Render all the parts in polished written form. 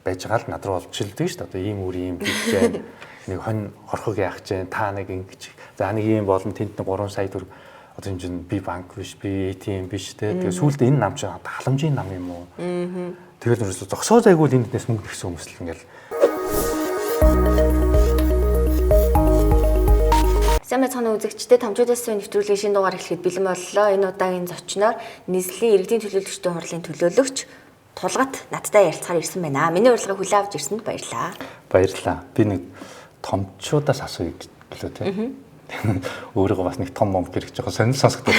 байж байгаа л над руу олчилдэг шүү дээ. Одоо ийм үр ийм бижээ нэг хонь хорхог яах гэж та нэг ингэж за нэг ийм болон тэнд нэг 3 сая төгрөг одоо энэ чинь би банк биш би ATM биш те. Тэгээ сүүлдээ энэ нам чинь халамжийн нам юм уу? Тэгэл ерөөсө зогсоо зайгүй л энднээс мөнгө гэсэн хүмүүс л ингээл Сайн мэцхан үзэгчдээ томчуудаас нэвтрүүлгийн шинэ дугаар эхлэхэд бэлэн боллоо. Энэ удаагийн зочноор нийслэлийн иргэдийн төлөөлөгчдийн хурлын төлөөлөгч Тулгат надтай ярилцахаар ирсэн байна. Миний урилгыг хүлээн авч ирсэнд баярлалаа. Баярлалаа. Би нэг томчуудаас асууя гэлөө те. Өөрийгөө бас нэг том хэрэгж байгаа сонир сонсогддог.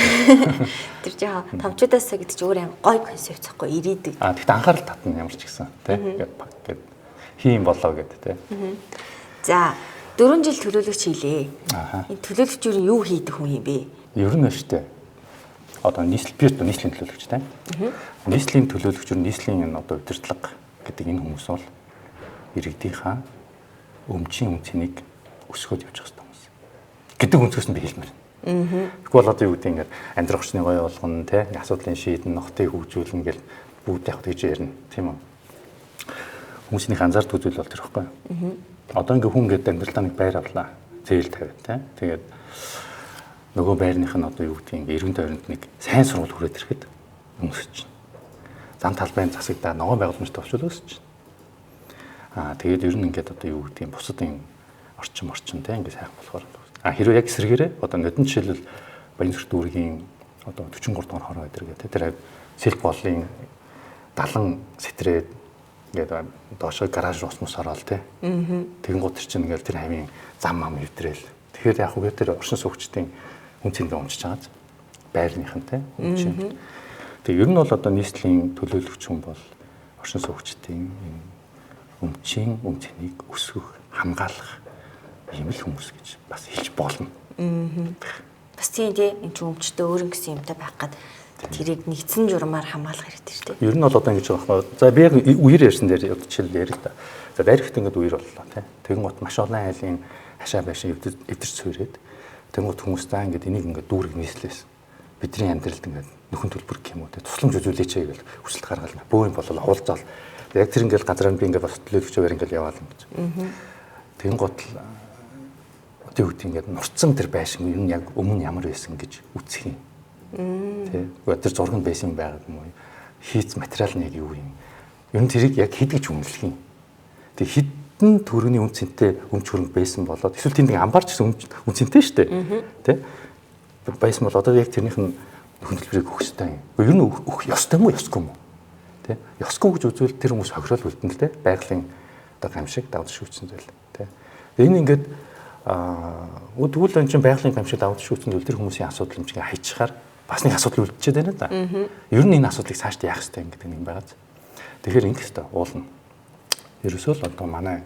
Тэр жаа томчуудаас гэдэг чинь өөр юм гой концепт захгүй ирээдэг. Тэгэхдээ анхаарал татна ямар ч гэсэн те. Ингээд хийм болоо гэдэг те. За 4 жил төлөөлөгч хийлээ. Энэ төлөөлөгч юу хийдэг хүн юм бэ? Ер нь шүү дээ. Одоо нийслэлийн төлөөлөгч тийм. Нийслэлийн төлөөлөгч нь нийслэлийн одоо удирдлага гэдэг энэ хүмүүс бол иргэдийнхаа өмчийн үнцнийг өсгөөд явж байгаа хүмүүс. Гэдэг өнцгөөс нь би хэлмээр. Тэгвэл одоо юу гэдэг ингээд амьдрах хүчний гоё болгоно тийм асуудлын шийдэн нохтыг хөгжүүлнэ гэл бүгд яг тэгж ярина тийм үү. Хүмүүсийн анзаард үзүүл бол тэр ихгүй. Одоо ингээ хүн гэдэг амьдралаа нэг байр авлаа. Зээл тавиад тийм. Тэгээд нөгөө байрных нь одоо юу гэдэг ингээ 90 тойронд нэг сайн сургууль хүрээд ирэхэд өмсөж чинь. Зам талбайн засагдаа ногоон байгууламжтай болчихвол өсөж чинь. Тэгээд ер нь ингээд одоо юу гэдэг юм бусад юм орчин тийм ингээ сайхан болохоор. Хэрвээ яг эсрэгээрээ одоо нодон жишээлбэл Баянсүрт дүүргийн одоо 43 дугаар хороо өдр гэдэг тэр сэлб болын 70 сэтрээд ингээд доошоо гараж усмус ороод тий. Тэгэн гут чинь ингээд тэр хавийн зам ам өвдрэл. Тэгэхээр яг үгээр тэр оршин суугчдын үнцэндээ унжиж байгаа байрных нь тий. Тэгээ ер нь бол одоо нийслэлийн төлөөлөгч хүн бол оршин суугчдын өмчийн үнцнийг өсгөх, хамгаалах ийм л хүмүүс гэж бас хэлж болно. Бас тийм тий энэ ч өмчтөө өөр гэсэн юмтай байх гад тэрийг нэгдсэн журмаар хамгаалах хэрэгтэй шүү дээ. Ер нь бол одоо ингэж байгаа байхгүй. За би яг үер ярьсан дээр жишээл ярил та. За дайрхт ингээд үер боллоо тий. Тэгэн гот маш олон айлын хашаа байшин эвдэрч цөөрээд тэгэн гот хүмүүс заа ингээд энийг ингээд дүүрэг нийслээс бидний амьдралд ингээд нөхөн төлбөр гэх юм уу тий. Тусламж үзүүлээч гэж хүсэлт гаргал бөө юм болол уулзаал. Яг тэр ингээд газраа би ингээд бас төлөөлөгчөөр ингээд яваал юм гэж. Тэгэн гот одоо юу гэдэг ингээд нурцсан тэр байшин ер нь яг өмнө ямар байсан гэж үсэх юм. Тэ. Тэр зурганд байсан юм байгаа юм уу? Хийц материал нь яг юу юм? Ер нь тэрийг яг хийдгэж үнэлэх юм. Тэг хідэн төрөний үнцэнтэй өмч хөрөнгө байсан болоод эсвэл тэнд амбарч гэсэн үнцэнтэй шүү дээ. Тэ. Байсан бол одоо яг тэрнийх нь нөхөн төлбөрийг өгөх ёстой юм. Ер нь өгөх ёстой юм уу, ёсгүй юм уу? Тэ. Ёсгүй гэж үзвэл тэр хүмүүс хохирол үлдэн л тэ. Байгалийн одоо гамшиг давж шүүцсэн зүйл. Тэ. Энэ ингээд тэгвэл энэ чинь байгалийн гамшиг давж шүүцсэн зүйл тэр хүмүүсийн асуудал юм чинь хайчаар бас нэг асуудал үлдчихэд байна да. Ер нь энэ асуудлыг цаашдаа яах хэрэгтэй гэдэг юм байгаа. Тэгэхээр ингэх хэрэгтэй уулна. Ерөөсөө л одоо манай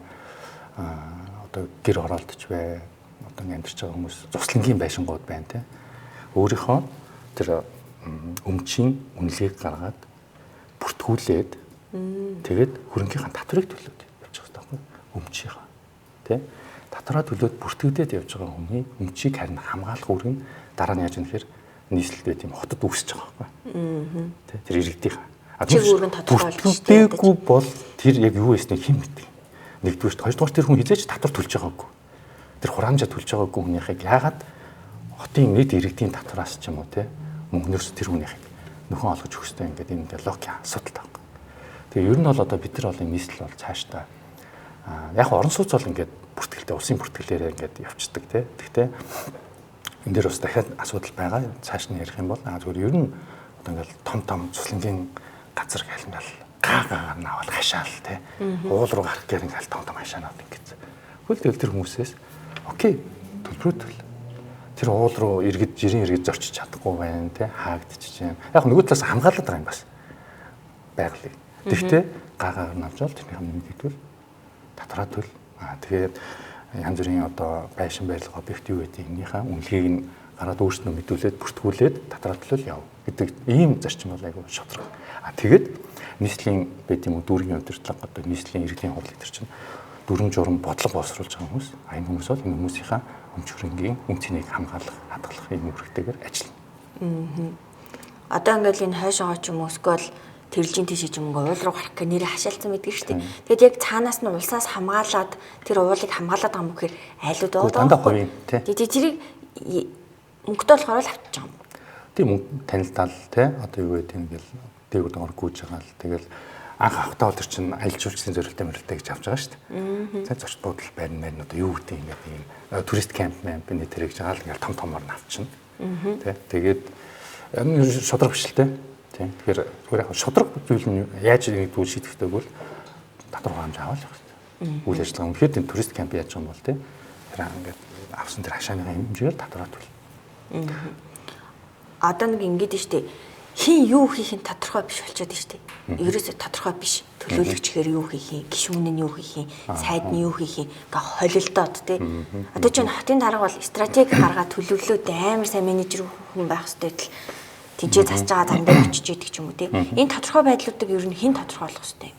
одоо гэр оролтч бай, одоо амьдарч байгаа хүмүүс цуслангийн байшингууд байна те. Өөрийнхөө тэр өмчийн үнэлгээг гаргаад бүртгүүлээд тэгээд хөрөнгөхийн татварыг төлөөд явж байгаа байхгүй өмчийнхаа те. Татвараа төлөөд бүртгэгдээд явж байгаа хүний өмчийг харин хамгаалах үүрэг нь дараа нь яаж юм хэрэг нийслэлтэй тийм хотод үүсэж байгаа байхгүй. Тэр иргэдийн. Чигүүрэн тодорхойлж дээ. Бол тэр яг юу хийснийг хэн мэддэг. Нэгдүгээр, хоёрдугаар тэр хүн хизээч татвар төлж байгаагүй. Тэр хураамжаа төлж байгаагүй хүнийхийг яагаад хотын нийт иргэдийн татвараас ч юм уу те мөнгнөөс тэр хүнийхийг нөхөн олгож өгөх хэрэгтэй ингээд энэ логикийн асуудал таахгүй. Тэгээ ер нь бол одоо бид нар бол нийслэл бол цаашдаа яг орон сууц бол ингээд бүртгэлтэй улсын бүртгэлээрээ ингээд явцдаг те. Гэхдээ энэ дээр бас дахиад асуудал байгаа. Цааш нь ярих юм бол зүгээр ер нь одоо ингээл том цуслангийн газар гэлмэл гаа наавал хашаал те. Уул руу гарах гэр ингээл том хашаанууд ингээд. Хөл тэр хүмүүсээс окей төлбөрөө тэр уул руу жирийн иргэд зорчиж чадахгүй байна те. Хаагдчих юм. Яг нөгөө талаас хамгаалаад байгаа юм бас. Байгалыг. Тэгвэл гаа навжаал тэрний хамгийн нэгдвэл татвараа төл. Тэгээд янз бүрийн одоо байшин барилга объект юу гэдэг энийхээ үнэлгээг нь гараад өөрснөө мэдүүлээд бүртгүүлээд татвараа төлөөл яв гэдэг ийм зарчим бол айгүй шодрог. Тэгээд нийслэлийн байд юм уу дүүргийн удирдлага одоо нийслэлийн иргэдийн хурлын төр чинь дүрм журм бодлого боловсруулж байгаа хүмүүс. Энэ хүмүүс бол энэ хүмүүсийнхаа өмч хөрөнгийн үнцнийг хамгаалах, хадгалах ийм үүрэгтэйгээр ажиллана. Одоо ингээл энэ хойшоогоо ч юм уу эсвэл тэрэлжийн тийш ч юм уу уул руу гарах гэх нэрээ хашаалцсан байдаг шүү дээ. Тэгэд яг цаанаас нь улсаас хамгаалаад тэр уулыг хамгаалаад байгаа юм гэхээр айлууд уулаа. Дандаа хувийн тий. Тэгээд тэрийг мөнгөтэй болохоор л авчиж байгаа юм. Тийм мөнгө танилцал тий одоо юу гэдэг юм гээл дээгүүр доор гүйж байгаа л тэгэл анх авахтаа тэр чинь аялал жуулчлалын зорилттой мөрөлтэй гэж авч байгаа шүү дээ. За зочд буудал байрн мэн одоо юу гэдэг юм ийм турист кемп мэн тэр гэж байгаа л ингээл том томор нь авчихна. Тий тэгээд шодрог биш л тий. Тэгэхээр зүгээр яг шодрог зүйл нь яаж нэг зүйл шийдэхтэйг бол татвар хаамж аваад явах хэрэгтэй. Үйл ажиллагаа үнэхээр тийм турист кемп яаж байгаа юм бол тий. Тэр ингээд авсан тэр хашааны хэмжээгээр татвараа төлнө. Одоо нэг ингэдэж штэ хин юу хийх нь тодорхой биш болчиход штэ. Ерөөсөө тодорхой биш. Төлөөлөгчхээр юу хийх юм, гишүүн нь юу хийх юм, сайд нь юу хийх юм га холилдоод тий. Одоо ч хотын дарга бол стратеги гаргаад төлөвлөөд амар сайн менежер хүн байх хэрэгтэй л тэнцээ засаж байгаа зандаа очиж идэг ч юм уу тий. Энэ тодорхой байдлуудыг ер нь хэн тодорхойлох хэрэгтэй юм.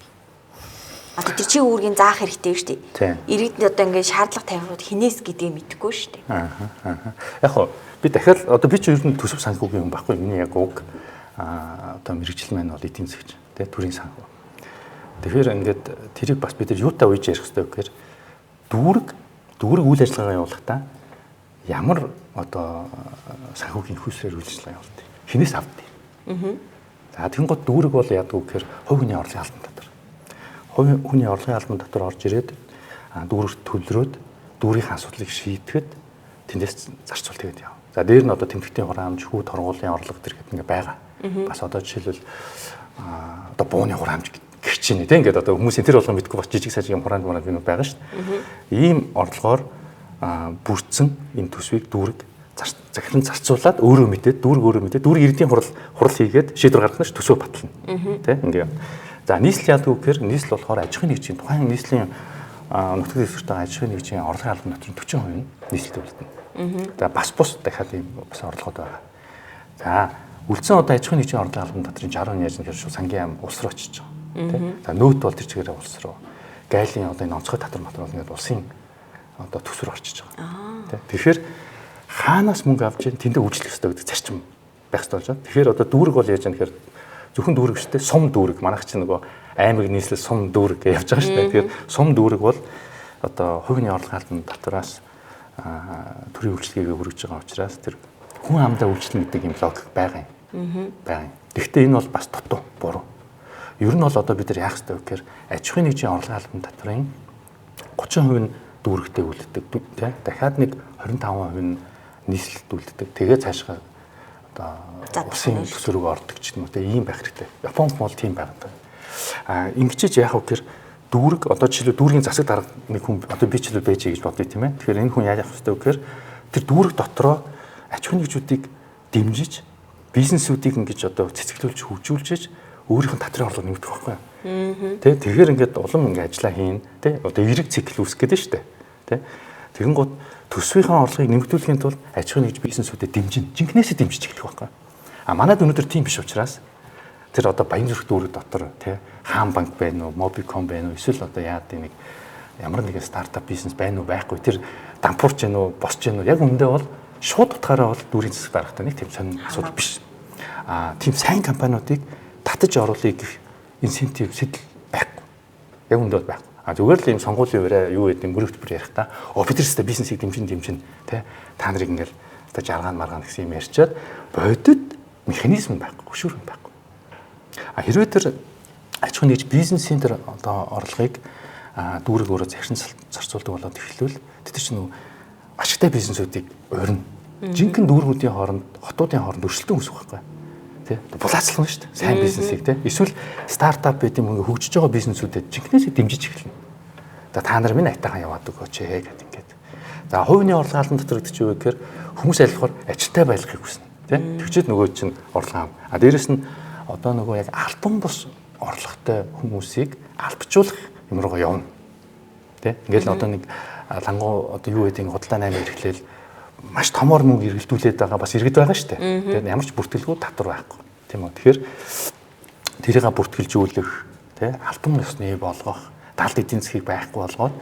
Одоо тэр чи үүргийн заах хэрэгтэй шүү дээ. Иргэдэд одоо ингээд шаардлага тавихад хинээс гэдгийг мэдэхгүй шүү дээ. Яг хоо би дахиад одоо би чи ер нь төсөв санхүүгийн хүн байхгүй миний яг уг одоо мэрэгжил маань бол эдийн засгч тий төрийн санхүү. Тэгэхээр ингээд тэрийг бас бид нар юутай ууж ярих хэрэгтэй гэхээр дүүрэг үйл ажиллагаа явуулахдаа ямар одоо санхүүгийн хүйсрээр үйл ажиллагаа явуулдаг. Хинээс авдгийг. За тэгэн гот дүүрэг бол яадаг вэ гэхээр хувь хүний орлогын албан татвар. Хувь хүний орлогын албан татвар орж ирээд дүүрэгт төлрөөд дүүрийн асуудлыг шийдэхэд тэндээс зарцуул тэгээд яв. За дээр нь одоо тэмдэгтийн хураамж, хүү торгуулийн орлого төр гэдэг ингээ байгаа. Бас одоо жишээлбэл одоо бууны хураамж гэх чинь тийм ингээд одоо хүмүүсийн тэр болгон мэдгүй бас жижиг сажиг хураамж минут байгаа шүү дээ. Ийм орлогоор бүрдсэн энэ төсвийг дүүрэг захиран зарцуулаад өөрөө мэдээд дүүрэг иргэдийн хурал хийгээд шийдвэр гаргах нь төсөө батлна. Тийм ингээ. За нийслэл яадаг вэ гэхээр нийслэл болохоор аж ахуйн нэгжийн тухайн нийслэлийн нутаг дэвсгэртэй аж ахуйн нэгжийн орлогын албан татварын 40% нь нийслэлд үлдэнэ. За бас дахиад ийм бас орлогод байгаа. За үлдсэн одоо аж ахуйн нэгжийн орлогын албан татварын 60% яаж нэхэр шүү сангийн ам улс руу очиж байгаа. Тийм. За нөөт бол тэр чигээрээ улс руу. Гайлийн одоо энэ онцгой татвар материал ингээд улсын одоо төс рүү орчиж байгаа. Тийм. Тэгэхээр хаанаас мөнгө авч ийн тэндээ үйлчлэх хэрэгтэй гэдэг зарчим байх хэрэгтэй болж байна. Тэгэхээр одоо дүүрэг бол яаж яах гэхээр зөвхөн дүүрэг шүү дээ. Сум дүүрэг манайх чинь нөгөө аймаг нийслэл сум дүүрэг гэж явж байгаа шүү дээ. Тэгэхээр сум дүүрэг бол одоо хувийн орлогын албан татвараас төрийн үйлчлэгийг хүргэж байгаа учраас тэр хүн амдаа үйлчлэнэ гэдэг юм логик байгаа юм. Байгаа юм. Гэхдээ энэ бол бас дутуу буруу. Ер нь бол одоо бид нар яах хэрэгтэй вэ гэхээр аж ахуйн нэгжийн орлогын албан татварын 30% нь дүүрэгтэй үлддэг тийм. Дахиад нэг 25% нь нийслэлд үлддэг. Тэгээ цаашгаа одоо улсын төс рүү ордог ч юм уу тийм ийм байх хэрэгтэй. Японд бол тийм байгаа. Ингэчээж яах вэ гэхээр дүүрэг одоо жишээлбэл дүүргийн засаг дарга нэг хүн одоо би ч л байж гэж бодъё тийм ээ. Тэгэхээр энэ хүн яаж явах хэрэгтэй вэ гэхээр тэр дүүрэг дотроо аж ахуйн нэгжүүдийг дэмжиж бизнесүүдийг ингэж одоо цэцгэлүүлж хөгжүүлж өөрийнх нь татрын орлого нэмэгдэх байхгүй юу? Тэ тэгэхээр ингээд улам ингээд ажиллаа хийн тэ одоо эерэг цикл үүсгэх гэдэг шүү дээ. Тэ тэгэн гот төсвийнхаа орлогыг нэмэгдүүлэхийн тулд аж ахуйн нэгж бизнесүүдэд дэмжин жинкнээсээ дэмжиж эхлэх байхгүй юу? Манайд өнөөдөр тийм биш учраас тэр одоо Баянзүрх дүүрэг дотор тэ Хаан банк байна уу, Mobicom байна уу, эсвэл одоо яад нэг ямар нэгэн стартап бизнес байна уу байхгүй тэр дампуурч гэнэ үү, босч гэнэ үү яг үндэ бол шууд утгаараа бол дүүрийн засаг даргатай нэг тийм сонир асуудал биш. Тийм сайн компаниудыг татаж оруулъя гэх инсентив сэтэл байхгүй. Яг үндэ бол байхгүй. Зүгээр л ийм сонгуулийн өрөө юу гэдэг мөрөгт бүр ярих та. Бид нар бизнесийг дэмжин тэ та нарыг ингээл одоо жаргаан маргаан гэсэн юм ярьчаад бодит механизм байхгүй, хөшүүрэн байхгүй. Хэрвээ тэр аж ахуйн нэгж бизнесийн тэр одоо орлогыг дүүрэг өөрөө захиран зарцуулдаг болоод эхлэвэл тэр чинь ашигтай бизнесүүдийг урина. Жинхэнэ дүүргүүдийн хооронд, хотуудын хооронд өрсөлдөөн үүсэх байхгүй. Тэ? Булаацлах нь шүү дээ. Сайн бизнесийг тэ. Эсвэл стартап гэдэг юм ингээ хөгжиж байгаа бизнесүүдэд жинхнээсээ дэмжиж эхэлнэ. За та нар минь айтайхан яваад өгөөч гэдэг ингээд. За хувийн орлогын албан татвар гэдэг чинь юу гэхээр хүмүүс айлхаар ажилтай байлгахыг хүснэ. Тэ? Тэгчээд нөгөө чинь орлого аав. Дээрэс нь одоо нөгөө яг альбом бус орлоготой хүмүүсийг албажуулах юм руугаа явна. Тэ? Ингээл одоо нэг лангуу одоо юу гэдэг худалдаа 8 ирэхлээл маш томоор мөнгө эргэлдүүлээд байгаа бас иргэд байгаа шүү дээ. Тэгээд ямар ч бүртгэлгүй татвар байхгүй. Тийм үү. Тэгэхээр тэрийг бүртгэлжүүлэх, тэ альбом ёсны болгох, далд эдийн засгийг байхгүй болгоод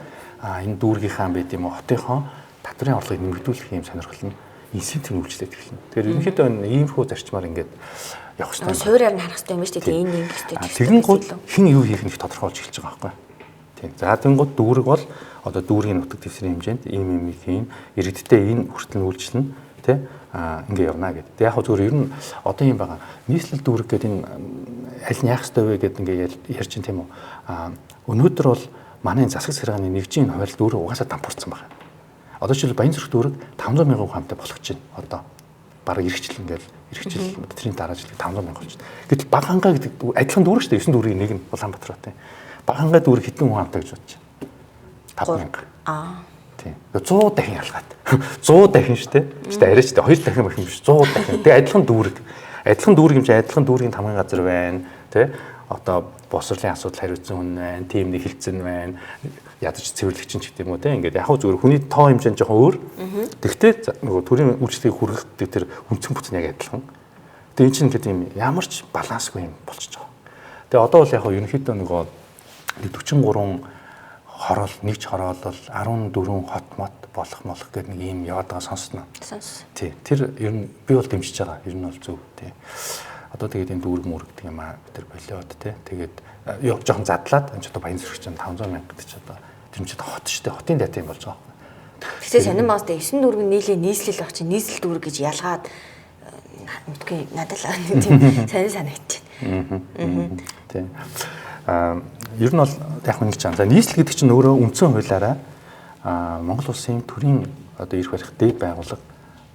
энэ дүүргийнхаа байд юм уу хотынхоо татварын орлогыг нэмэгдүүлэх юм сонирхол нь инсентив үйлчлээд эхэлнэ. Тэгэхээр ерөнхийдөө энэ иймэрхүү зарчмаар ингээд явах хэрэгтэй. Суурьаар нь харах хэрэгтэй юм шүү дээ. Энэ нэг хэрэгтэй. Тэгэн гол хэн юу хийх нь их тодорхойлж эхэлж байгаа байхгүй. Тийм. За тэнгууд дүүрэг бол одоо дүүргийн нутаг дэвсгэрийн хэмжээнд ийм хийн иргэдтэй энэ хүртэл үйлчлэн тий ингээ явна гэдэг. Яг хөө зүгээр ер нь одоо юм байгаа. Нийслэл дүүрэг гэдэг энэ аль нь яах ёстой вэ гэдэг ингээ ярьж байна тийм үү. Өнөөдөр бол манай засаг саргааны нэгжийн хууль дүүрэг угаасаа дампуурсан байна. Одоо жишээл Баянзүрх дүүрэг 500 мянган хүнтэй болгож байна. Одоо бараг иргэжил ингээл иргэжил тэрийн дараа жил 500 мянга болчихсон. Гэтэл баг хангаа гэдэг адилхан дүүрэг шүү дээ. 9 дүүргийн нэг нь Улаанбаатар бат. Баг хангаа дүүрэг хэдэн хүн хамтаа гэж бодож байна. 5000. Тийм. 100 дахин ялгаад. 100 дахин шүү дээ. Гэтэ арайч дээ 2 дахин байх юм биш. 100 дахин. Тэгээ адилхан дүүрэг. Адилхан дүүрэг юм чи адилхан дүүргийн тамгын газар байна. Тэ? Одоо босрлын асуудал хариуцсан хүн байна. Тим нэг хилцэн байна. Ядаж цэвэрлэгч ч гэдэг юм уу те ингээд яг хөө зүгээр хүний тоо хэмжээ нь жоохон өөр. Тэгвэл нөгөө төрийн үйлчлэгийг хүргэх тэр үндсэн бүтэн яг адилхан. Тэгээ эн чинь гэдэг юм ямар ч балансгүй юм болчихж байгаа. Тэгээ одоо бол яг хөө ерөнхийдөө нөгөө 43 хороол нэгж хороолол 14 хот мот болох гэдэг нэг юм яваад байгаа сонсноо. Тий. Тэр ер нь би бол дэмжиж байгаа. Ер нь бол зөв тий. Одоо тэгээд энэ дүүрэг мөрөгдөг юм аа бид нар болиод тий. Тэгээд яг жоохон задлаад энэ ч одоо Баянзүрх чинь 500 мянга гэдэг ч одоо тэр чинь хот шүү дээ. Хотын дата юм болж байгаа. Тэгэхээр сонин маастай 9 дүүрэг нийлээ нийслэл байх чинь нийслэл дүүрэг гэж ялгаад мэдгүй надад л тийм сонин санагдчих. Тийм. Ер нь бол яг нэг ч юм. За нийслэл гэдэг чинь өөрөө үндсэн хуулиараа Монгол улсын төрийн одоо ирэх барих дэд байгууллага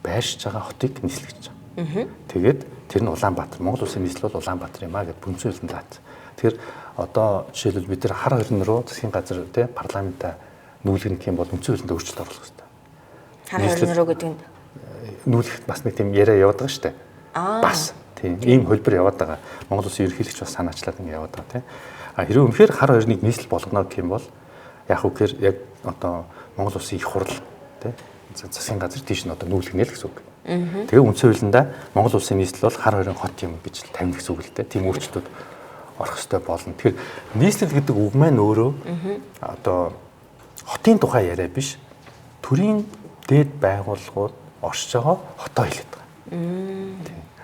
байршиж байгаа хотыг нийслэж байгаа. Тэгээд тэр нь Улаанбаатар. Монгол улсын нийслэл бол Улаанбаатар юм аа гэж бүнцэн хэлсэн лаад. Тэгэхээр одоо жишээлбэл бид нар хар хорин руу засгийн газар тий парламентаа нүүлгэх юм бол үндсэн хуулинд өөрчлөлт оруулах хэрэгтэй. Хар хорин руу гэдэг нь нүүлгэх бас нэг тийм яриа яваад байгаа шүү дээ. Бас тийм ийм хөлбөр яваад байгаа. Монгол улсын ерөнхийлөгч бас санаачлаад ингэ яваад байгаа тий. Хэрэв үнэхээр хар хориныг нийслэл болгоно гэх юм бол яг үгээр яг одоо Монгол улсын их хурл тий засгийн газар тийш нь одоо нүүлгэнэ л гэсэн үг. Тэгээ үндсэн хуулиндаа Монгол улсын нийслэл бол хар хорин хот юм гэж тавина гэсэн үг л дээ. Тийм өөрчлөлтүүд орох ёстой болно. Тэгэхээр нийслэл гэдэг үг маань өөрөө одоо хотын тухай яриа биш. Төрийн дээд байгууллагууд оршиж байгаа хотоо хэлээд байгаа.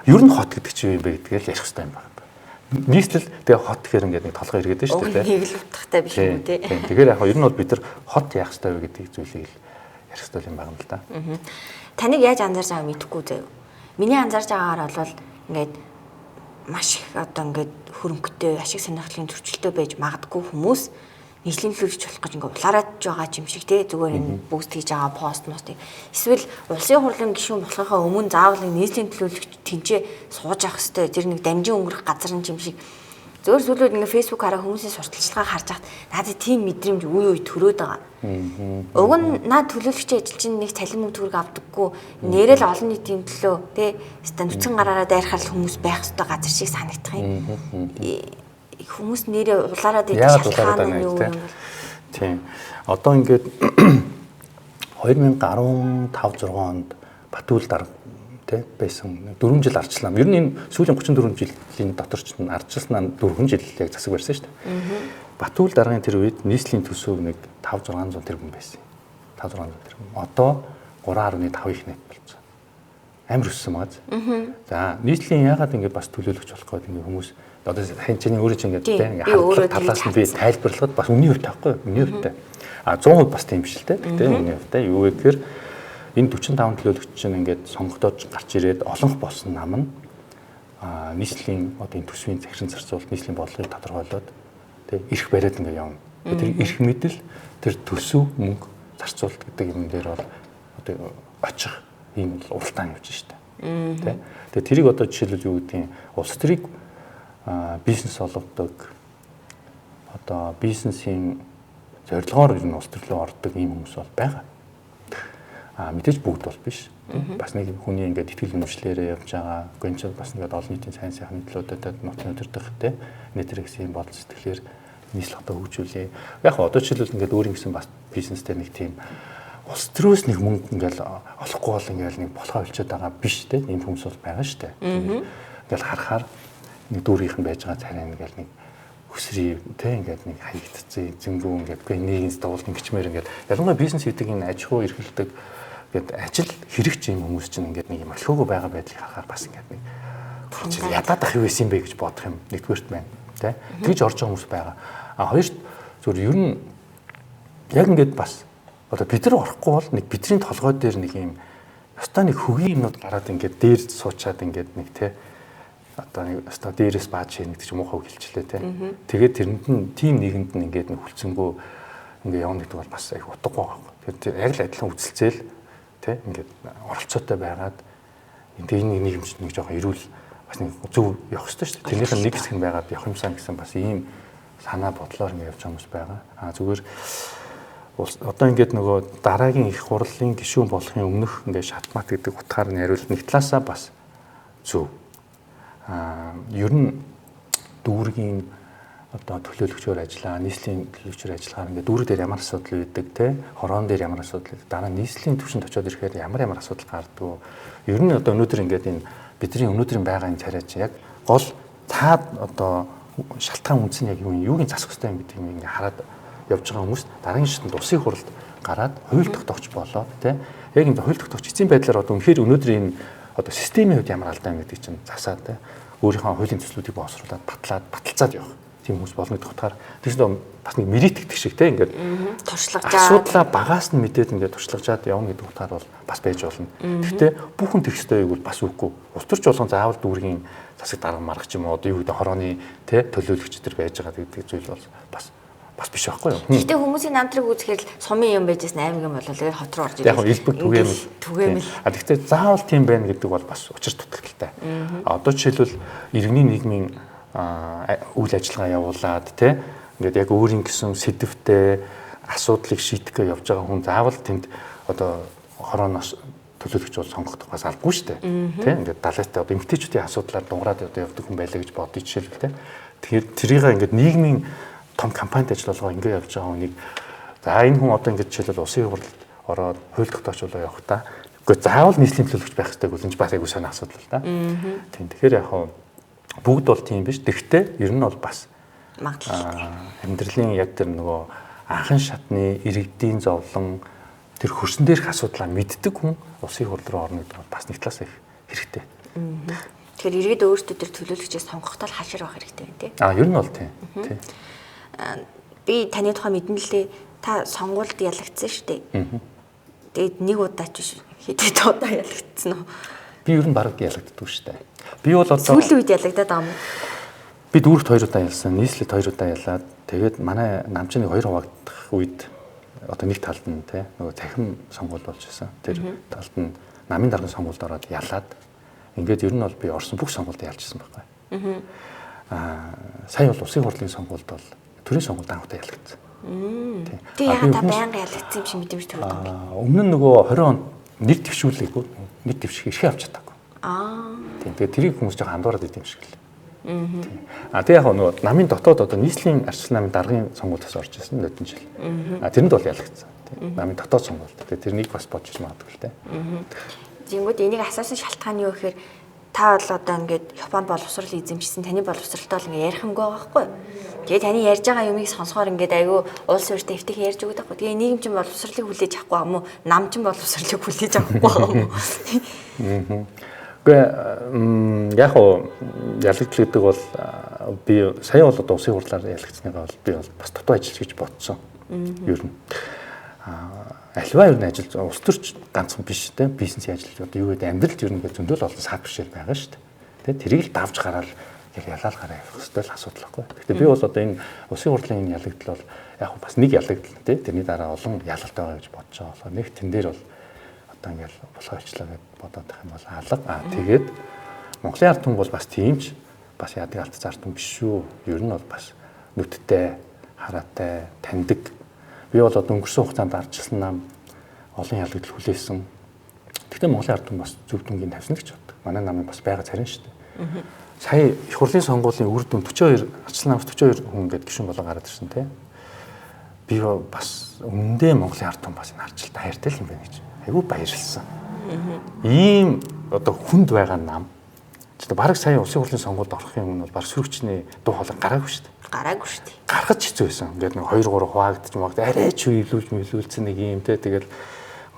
Ер нь хот гэдэг чинь юу юм бэ гэдгийг ярих хэрэгтэй юм байна. Нийслэл тэгээ хот гэхэр ингээд нэг толгой иргэдэг шүү дээ. Нэг л утгатай биш үү те. Тэгэхээр яг ер нь бол бид нар хот яах ёстой вэ гэдэг зүйлийг ярих ёстой юм байна л да. Таныг яаж анзаарч байгааг мэдэхгүй заяа. Миний анзаарч байгаагаар бол ингээд маш их одоо ингээд хөрөнгөтэй ашиг сонирхлын зөрчилтэй байж магадгүй хүмүүс нийслэлийн төлөвлөгч болох гэж ингээд улаараад байгаа юм шиг те зүгээр энэ бүүст хийж байгаа пост мостыг эсвэл улсын хурлын гишүүн болохынхаа өмнө заавал нийслэлийн төлөвлөгч тэнцээ сууж явах хэрэгтэй тэр нэг дамжин өнгөрөх газар юм шиг зөөр сүлүүд ингээд фэйсбүүк хараа хүмүүсийн сурталчилгаа харж хахад надад тийм мэдрэмж үе төрөөд байгаа. Уг нь наад төлөөлөгчийн ажил чинь нэг цалин мөнгө төгрөг авдаггүй нэрэл олон нийтийн төлөө тий станцын гараараа дайрахаар хүмүүс байх ёстой газар шиг санагдах юм. Хүмүүс нэрээ улаараад идэх шалтгаан нь юу юм бол тийм. Одоо ингээд 2015 6 онд Батүл дарга тий байсан 4 жил арчлаа. Ер нь энэ сүүлийн 34 жилийн дотор ч арчилсан 4 жил яг засаг барьсан шүү дээ. Батүл даргын тэр үед нийслэлийн төсөв нэг 5-600 тэрбум байсан. 5-600 тэрбум. Одоо 3.5 их нэт болсон. Амар өссөн маяг. За нийслэлийн яагаад ингэ бас төлөөлөгч болох гээд ингэ хүмүүс одоо хэнчний өөрөө ч ингэ хардлага талаас нь би тайлбарлахад бас үнийн хувьд таахгүй үнийн хувьд. 100% бас тийм биш л дээ. Гэтэ үнийн хувьд юу вэ гэхээр энэ 45 төлөөлөгч чинь ингээд сонгогдож гарч ирээд олонх болсон нам нь нийслэлийн одоо энэ төсвийн захиран зарцуулалт нийслэлийн бодлогыг тодорхойлоод тэг эрх бариад ингээд явна. Тэр эрх мэдэл тэр төсөв мөнгө зарцуулалт гэдэг юм дээр бол одоо очих ийм уралдаан явж штэ. Тэ. Тэгээ тэрийг одоо жишээлбэл юу гэдгийг улс төрийг бизнес олгодог одоо бизнесийн зорилгоор ер нь улс төрлөө ордог ийм хүмүүс бол байгаа. Мэдээж бүгд бол биш. Бас нэг хүний ингээд итгэл үнэмшлээрээ явж байгаа. Гонч бас ингээд олон нийтийн сайн сайхан төлөвлөлтөд нутгийн өдөртөх те нэтрэгсийн бодол сэтгэлээр нийслэл одоо хөгжүүлээ. Яг одоо жишээлбэл ингээд өөрийн гэсэн бас бизнестэй нэг тийм улс төрөөс нэг мөнгө ингээд олохгүй бол ингээд нэг болохоо олчод байгаа биш те ийм хүмүүс бол байгаа шүү дээ. Ингээд харахаар нэг дүүрийнх нь байж байгаа царай ингээд нэг өсрий те ингээд нэг хаягдцээ зэнгүү ингээд нэг инст дуулан гिचмээр ингээд ялангуяа бизнес гэдэг энэ аж ахуй эрхэлдэг ингээд ажил хэрэгч юм хүмүүс чинь ингээд нэг юм өлхөөгөө байгаа байдлыг харахаар бас ингээд нэг ядаад ах юу исэн бэ гэж бодох юм нэгдүгээрт байна тий. Тэгж орж байгаа хүмүүс байгаа. А хоёрт зөвхөн ер нь яг ингээд бас одоо бид нар орохгүй бол нэг бидний толгой дээр нэг юм ёстой нэг хөгийн юмнууд гараад ингээд дээр суучаад ингээд нэг тий одоо нэг өстой дээрээс бааж хийх гэж муухай хэлчлээ те. Тэгээд тэрэнд нь тим нэгэнд нь ингээд нэг хүлцэнгөө ингээд явна гэдэг бол бас их утгагүй байна. Тэгэхээр яг л адилхан үзэлцээл те ингээд оролцоотой байгаад энэ нийгэмч нэг жоохон эрүүл бас нэг зөв явах хэрэгтэй шүү дээ. Тэрнийх нь нэг хэсэг нь байгаад явах юмсан гэсэн бас ийм санаа бодлоор ингээд явж байгаа хүмүүс байгаа. Зүгээр одоо ингээд нөгөө дараагийн их хурлын гишүүн болохын өмнөх ингээд шатмат гэдэг утгаар нь яриул нэг талаасаа бас зөв. Ер нь дүүргийн одоо төлөөлөгчөөр ажиллаа, нийслэлийн төлөөлөгчөөр ажиллахаар ингээд дүүрэг дээр ямар асуудал үүдэг те, хороон дээр ямар асуудал үүдэг, дараа нь нийслэлийн түвшинд очиод ирэхээр ямар асуудал гардаг. Ер нь одоо өнөөдөр ингээд энэ бидний өнөөдрийн байгаа энэ царай чи яг гол цаад одоо шалтгаан үндэс нь яг юуг нь засах хэрэгтэй юм гэдэг юм ингээд хараад явж байгаа хүмүүс дараагийн шатнд усын хурлд гараад хууль тогтоогч болоод те, яг энэ хууль тогтоогч эцсийн байдлаар одоо үнэхээр өнөөдрийн одоо системийн хувьд ямар алдаа гэдэг чинь засаад те өөрийнхөө хуулийн төслүүдийг боловсруулад баталцаад явах тийм хүмүүс болно гэдэг утгаар тэгсэн бас нэг мерит гэдэг шиг те ингээд туршлагажаад асуудлаа багаас нь мэдээд ингээд туршлагажаад явна гэдэг утгаар бол бас байж болно. Гэхдээ бүхэн тексттэй бол бас үгүй. Улс төрч болгон заавал дүүргийн засаг дарга маргах ч юм уу одоо юу гэдэг хорооны те төлөөлөгч төр байж байгаа гэдэг зүйл бол бас биш байхгүй юу. Гэхдээ хүмүүсийн намтрыг үзэхээр л сумын юм байжсэн аймаг юм болов тэгээд хот руу орж ирэх. Яг элбэг түгээмэл. Гэхдээ заавал тийм байна гэдэг бол бас учир дутагдaltaй. Одоо жишээлбэл иргэний нийгмийн үйл ажиллагаа явуулаад тий ингээд яг өөрийн гэсэн сэдвтэй асуудлыг шийдэх гэж явж байгаа хүн заавал тэнд одоо хорооноос төлөөлөгч бол сонгогдох бас албагүй шүү дээ. Тий ингээд далайтай одоо эмгтээчүүдийн асуудлаар дуурайд одоо явдаг хүн байлаа гэж бодъё жишээлбэл тий. Тэгэхээр тэрийг ингээд нийгмийн том компанид ажиллагаа ингээд явж байгаа хүнийг за энэ хүн одоо ингээд жишээлбэл усын хурлд ороод хууль тогтоогч болоо явах та. Гэхдээ заавал нийслэлийн төлөөлөгч байх хэрэгтэй гүлэнж бас айгуу сонир асуудал л да. Тийм тэгэхээр яг бүгд бол тийм биш. Тэгвэл ер нь бол бас амьдралын яг тэр нөгөө анхан шатны иргэдийн зовлон тэр хөрсөн дээрх асуудлаа мэддэг хүн усын хурл руу орно гэдэг бол бас нэг талаас их хэрэгтэй. Тэгэхээр иргэд өөрсдөө тэр төлөөлөгчөөс сонгохдоо хашир байх хэрэгтэй байна тий. Ер нь бол тийм. Би таны тухай мэдэн лээ. Та сонгуульд ялагдсан шүү дээ. Тэгээд нэг удаа ч хэд удаа ялагдсан уу? Би ер нь бараг ялагддаг шүү дээ. Би бол одоо сүүлийн үед ялагдаад байгаа юм. Би дүүрэгт 2 удаа ялсан, нийслэлд 2 удаа ялаад тэгээд манай намчин нэг 2 хуваагдах үед одоо нэг талд нь те нөгөө цахим сонгуул болж байсан. Тэр талд нь намын даргын сонгуульд ороод ялаад ингээд ер нь бол би орсон бүх сонгуульд ялжсэн байхгүй. Сая бол усын хурлын сонгуульд бол төрийн сонгуульд анх удаа ялагдсан. Тэгээ яагаад та байнга ялагдсан юм шиг мэдэмж төрөд байгаа юм бэ? Өмнө нь нөгөө 20 онд нэр дэвшүүлээгүй, нэр дэвших эрхээ авч чадаагүй. Тийм. Тэгээд тэрийг хүмүүс жоохон андуураад идэв юм шиг л. Тэгээ яг нөгөө намын дотоод одоо нийслэлийн арчил намын даргын сонгуульдаас орж ирсэн нөтөн жил. Тэрэнд бол ялагдсан. Намын дотоод сонгуульд. Тэгээд тэрнийг бас бодож магадгүй л те. Зингүүд энийг асуусан шалтгаан юу гэхээр та бол одоо ингээд Японд боловсрал эзэмшсэн таны боловсралтай бол ингээд ярих юмгүй байгаа байхгүй. Тэгээ таны ярьж байгаа юмыг сонсохоор ингээд айгүй улс өртөө эвтэх ярьж өгöd байхгүй. Тэгээ нийгэм чинь боловсралыг хүлээж авахгүй юм уу? Нам чинь боловсралыг хүлээж авахгүй юм уу? Гэхдээ яг уу ялагдл гэдэг бол би сая бол одоо усын хурлаар ялагдсныгаа бол би бол бас дутуу ажиллаж гэж бодсон. Ер нь альва ер нь ажил улс төрч ганцхан биш те бизнесийн ажил одоо юу гэдэг амьдралд ер нь зөндөл олон саад бишээр байгаа шүү дээ. Тэ тэрийг л давж гараад ялаалгаараа явах хэрэгтэй л асуудал байхгүй. Гэхдээ би бол одоо энэ усын хурлын энэ ялагдл бол яг бас нэг ялагдл те тэрний дараа олон ялалт байгаа гэж бодож байгаа болохоор нэг тэн дээр бол одоо ингээл болохочлаа гэж бодоод байх юм бол алга. Тэгээд Монголын ард түмэн бол бас тиймч бас яадаг алдцсан ард түмэн биш шүү. Ер нь бол бас нүдтэй, хараатай, таньдаг. Би бол одоо өнгөрсөн хугацаанд арчилсан нам олон ялагдл хүлээсэн. Гэхдээ Монголын ард түмэн бас зөв дүнгийн тавьсан гэж боддог. Манай намын бас байгаа царин шүү дээ. Сая их хурлын сонгуулийн үр дүн 42 арчилсан намс 42 хүн гээд гишүүн болоо гараад ирсэн те. Би бас өмнөдөө Монголын ард түмэн бас энэ арчилтаа хайртай л юм байна гэж. Айгу баярлсан. Ийм одоо хүнд байгаа нам. Чи бараг сая улсын хурлын сонгуульд орохын өмнө бол баг сөрөгчний дуу хоолой гараагүй шүү дээ. Гараагүй шүү дээ. Гаргаж хэцүү байсан. Ингээд нэг 2 3 хуваагдчих магад арай ч ивлүүлж мэлүүлсэн нэг юм те тэгэл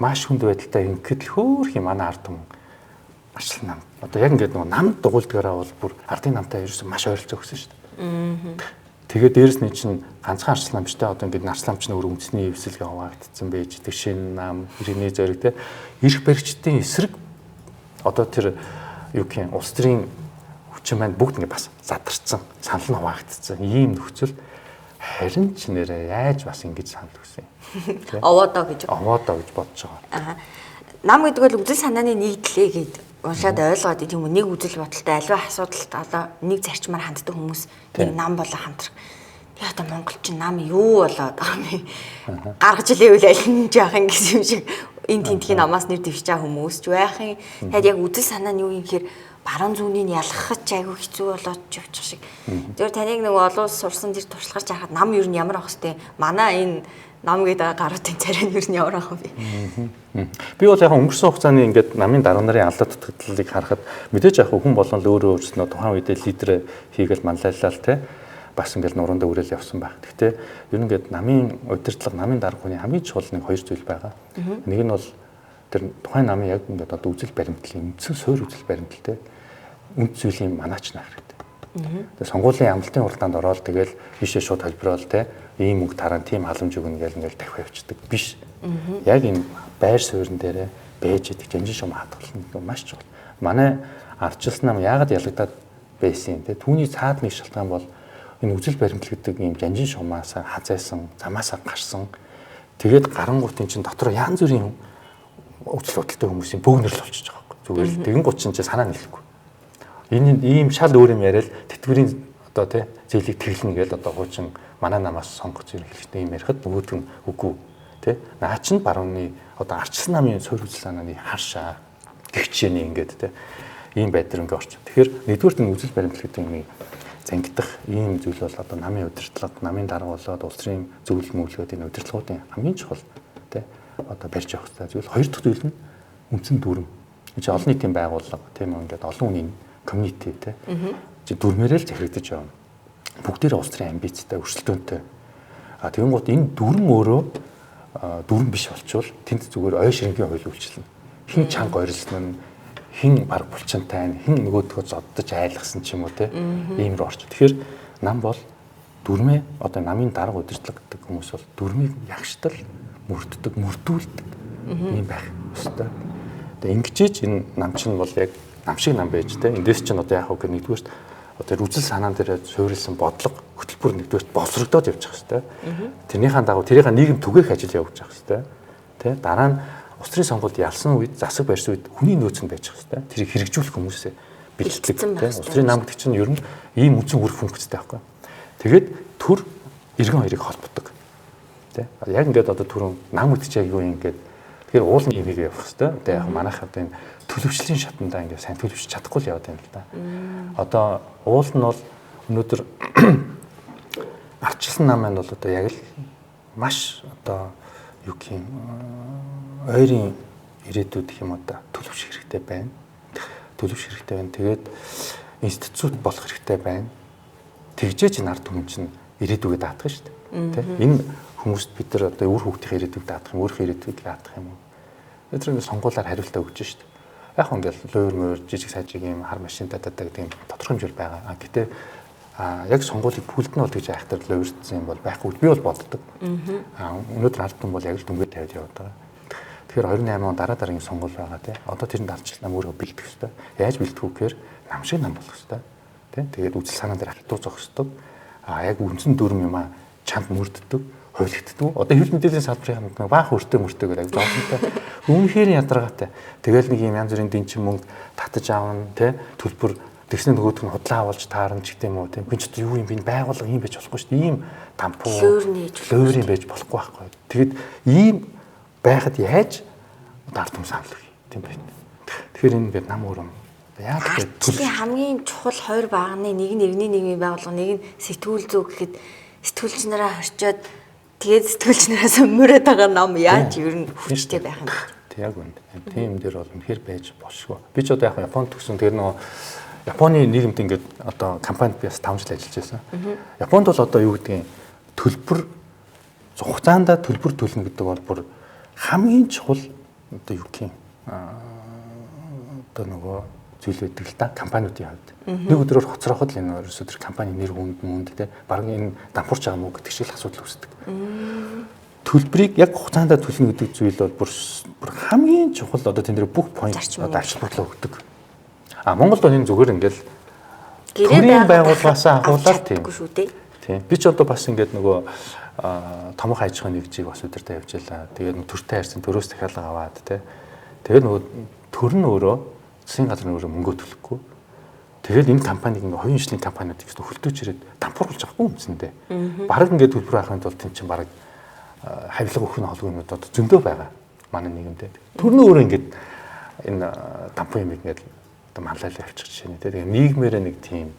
маш хүнд байдалтай ингээд л хөөх юм манай ард түмэн арчлан нам. Одоо яг ингээд нөгөө нам дугуйлдгаараа бол бүр ардын намтай ерөөсөн маш ойролцоо өгсөн шүү дээ. Тэгээд дээрэс нь чинь ганцхан арчлан нам биш те одоо ингээд арчлан намч нөр үндэсний эвсэл хаваагдсан байж тэг шинэ нам иргэний зориг те эрх баригчдын эсрэг одоо тэр юу гэх юм улс төрийн хүчин маань бүгд ингээд бас задарсан санал нь хаваагдсан ийм нөхцөл харин ч нэрээ яаж бас ингэж санал өгсөн юм. Овоодоо гэж бодож байгаа. Нам гэдэг бол үзэл санааны нийтлээ гэд уншаад ойлгоод тийм нэг үзэл бодолтой аливаа асуудалд одоо нэг зарчмаар ханддаг хүмүүс нэг нам болоо хамтрах. Би одоо монголчин нам юу болоод байгаа юм. Гаргаж илээвэл аль нь жаах юм гэсэн юм шиг энэ тентхийн намаас нэр дэвшиж байгаа хүмүүс ч байхын. Тэгэд яг үзэл санаа нь юу юм гэхээр баруун зүүнийг ялгахч айгүй хэцүү болоод ч явчих шиг. Зөвхөн таныг нэг олон улс сурсан тэр туршлагаар чахаад нам юу нь ямар ах хэвтэй. Манай энэ нам гэдэг гаруудын царай нь юу нь ямар ах вэ? Би бол яг өнгөрсөн хугацааны ингээд намын дарга нарын алдаа дутагдлыг харахад мэдээж яг хүн болгон л өөрөө өөрснөө тухайн үедээ лидер хийгээл манлайлал те бас ингээд нуруундаа үрэл явсан байх. Гэхдээ ер нь ингээд намын удирдлага намын дарга хүний хамгийн чухал нэг хоёр зүйл байгаа. Нэг нь бол тэр тухайн намын яг ингээд одоо үзэл баримтлалын үндсэн суурь үзэл баримтлалтай үнд зүйлийн манаач нах хэрэгтэй. Тэгээ сонгуулийн амлалтын уралдаанд ороод тэгэл бишээ шууд холбирол те ийм мөнгө тараа тийм халамж өгнө гэж ингээд давхи явчихдаг биш. Яг энэ байр суурин дээрээ бэж идэх жанжин шум хадгална маш чухал. Манай ардчилсан нам яагаад ялагдаад байсан те түүний цаад нэг шалтгаан бол энэ үзэл баримтлал гэдэг ийм жанжин шумаас хазайсан замаасаа гарсан тэгээд гарангуутын чинь дотор янз бүрийн өвчлөлттэй хүмүүсийн бөөгнөрл болчихж байгаа байхгүй зүгээр л тэгэн гут чинь санаа нийлэхгүй энэ ийм шал өөр юм яриад тэтгэврийн одоо тий зээлийг тэглэнэ гэж одоо хуучин манай намаас сонгох зэрэг хэлэхдээ юм ярихад нөгөөд нь үгүй тий наа чинь барууны одоо ардчилсан намын суурь үзэл санааны харшаа гихчээний ингээд тий ийм байдлаар ингээд орчих. Тэгэхээр нэгдүгээр нь үзэл баримтлал гэдэг нэг зангидах ийм зүйл бол одоо намын удирдлага, намын дарга болоод улс төрийн зөвлөл мөглөөд энэ удирдлагуудын хамгийн чухал тий одоо барьж явах хэрэгтэй зүйл. Хоёр дахь зүйл нь үндсэн дүрм. Энэ чинь олон нийтийн байгууллага тийм үү ингээд олон хүний community тий дүрмээрээ л захирагдаж явна. Бүгдээрээ улс төрийн амбицтай, өрсөлдөөнтэй. Тэгэн гут энэ дүрм өөрөө дүрм биш болчвол тэнд зүгээр ой ширэнгийн хууль үйлчлэнэ. Хин чанга ойрлсон нь хин баг булчинтай хин нөгөөдгөө зоддож айлгсан ч юм уу те ийм рүү орч. Тэгэхээр нам бол дүрмээ одоо намын дарга удирдлага гэдэг хүмүүс бол дүрмийг ягштал мөрддөг, мөрдүүлдэг юм байх ёстой. Тэгээ ингэжээж энэ нам чинь бол яг нам шиг нам байж те эндээс чинь одоо яг хөө нэгдүгээрт одоо үзэл санаан дээр суурилсан бодлого хөтөлбөр нэгдүгээрт боловсрогдоод явж байгаа хэвээр. Тэрнийхэн дагуу тэрийг нийгэм түгээх ажил явуулж байгаа хэвээр. Тэ дараа нь улс төрийн сонгуульд ялсан үед засаг барьсан үед хүний нөөц нь байж байгаа хэвээр. Тэрийг хэрэгжүүлэх хүмүүсээ бэлтгэдэг тэ улс төрийн нам гэдэг чинь ер нь ийм үндсэн үр функцтэй байхгүй. Тэгээд төр иргэн хоёрыг холбодог. Тэ яг ингээд одоо түрүүн нам үтч яг юу юм ингээд тэгэхээр уул нь имийг явах хэвээр. Тэ яг манайх одоо энэ төлөвчлийн шатандаа ингээд сайн төлөвч чадахгүй л яваад байна л да. Одоо уул нь бол өнөөдөр ардчилсан нам маань бол одоо яг л маш одоо юу гэх юм ойрын ирээдүйд гэх юм одоо төлөвч хэрэгтэй байна. Төлөвч хэрэгтэй байна. Тэгээд институт болох хэрэгтэй байна. Тэгжээч энэ ард түмэн чинь ирээдүгээ даатгах шүү дээ. Тэ? Энэ хүмүүст бид нар одоо өөр хүүхдийн ирээдүг даатгах юм, өөрийнхөө ирээдүгийг даатгах юм уу? Тэр ингээд сонгуулаар хариултаа өгч шүү дээ. Яг хөө ингээд луур мөр жижиг сажиг юм хар машин татаад гэдэг юм тодорхой хэмжээр байгаа. Гэтэ яг сонгуулийг пүлд нь бол гэж айхтар луурдсан юм бол байхгүй. Би бол боддог. Өнөөдөр ард түмэн бол яг л дүнгээр тавьж яваад байгаа. Тэгэхээр 28 он дараагийн сонгуул байгаа тий. Одоо тэрэнд ардчилсан нам өөрөө бэлдэх ёстой. Яаж бэлдэх вэ гэхээр нам шиг нам болох ёстой. Тий. Тэгээд үзэл санаан дээр хатуу зогсдог. Яг үндсэн дүрм юм аа чамд мөрддөг, хойлогддог. Одоо хэвлэл мэдээллийн салбарын нэг баах өртөө мөртөөгээр яг зовлонтой. Үнэхээр ядаргаатай. Тэгэл нэг юм янз бүрийн дэнчин мөнгө татаж аавна тий. Төлбөр тэгснэ нөгөөдг нь худлаа авалж таарна ч гэдэм үү тий. Би ч юу юм би байгууллага юм байж болохгүй шүү дээ. Ийм дампуу лөөрийн байж болохгүй байхгүй. Тэгэд ийм байхад яаж ард түмэн санал өгье тийм байна. Тэгэхээр энэ ингээд нам өрөм яг төлөвийн хамгийн чухал хоёр багны нэг нь иргэний нийгмийн байгууллага, нэг нь сэтгүүл зүй гэхэд сэтгүүлч нараа хорчоод тэгээд сэтгүүлч нараас мөрөд байгаа ном яаж ер нь хүчтэй байх юм бэ? Тэг яг үнд. Тийм дээр бол үнэхээр байж болшгүй. Би ч одоо яг Японд төгсөн тэр нөгөө Японы нийгэмд ингээд одоо компанид би бас 5 жил ажиллаж байсан. Японд бол одоо юу гэдгийг төлбөр хугацаанд төлбөр төлнө гэдэг бол бүр хамгийн чухал одоо юу гэх юм одоо нөгөө зүйл байдаг л да компаниудын хувьд. Нэг өдрөөр хоцроход л энэ ерөөсөө тэр компани нэр хүнд те баг энэ дампуурч байгаа мó гэдэг шиг л асуудал үүсдэг. Төлбөрийг яг хугацаанд төлнө гэдэг зүйл бол бүр хамгийн чухал одоо тэн дээр бүх point одоо ачлалтлаа өгдөг. Монголд энэ зүгээр ингээл гэрээ байгууллагаас ахуулаад тийм шүү дээ. Тийм. Би ч одоо бас ингээд нөгөө томхон аж ахуйн нэгжийг бас өдөртөө явж байлаа. Тэгээд төртэй харьцан төрөөс дахиалга аваад те. Тэгээд нөгөө төр нь өөрөө засгийн газрын өөрөө мөнгө төлөхгүй. Тэгээд энэ компаниг ингээ хоёрын жилийн компаниуд их хөлтөөж ирээд дампууруулж авахгүй юмсэндээ. Бараг ингээд төлбөр авахын тулд тийм чинь бараг хавилга өгөх нь холбогнууд одоо зөндөө байгаа. Манай нийгэмдээ. Төр нь өөрөө ингээд энэ дампуу юм ингээд одоо манлайлал авчих жишээ нэ. Тэгээд нийгмээрээ нэг тийм.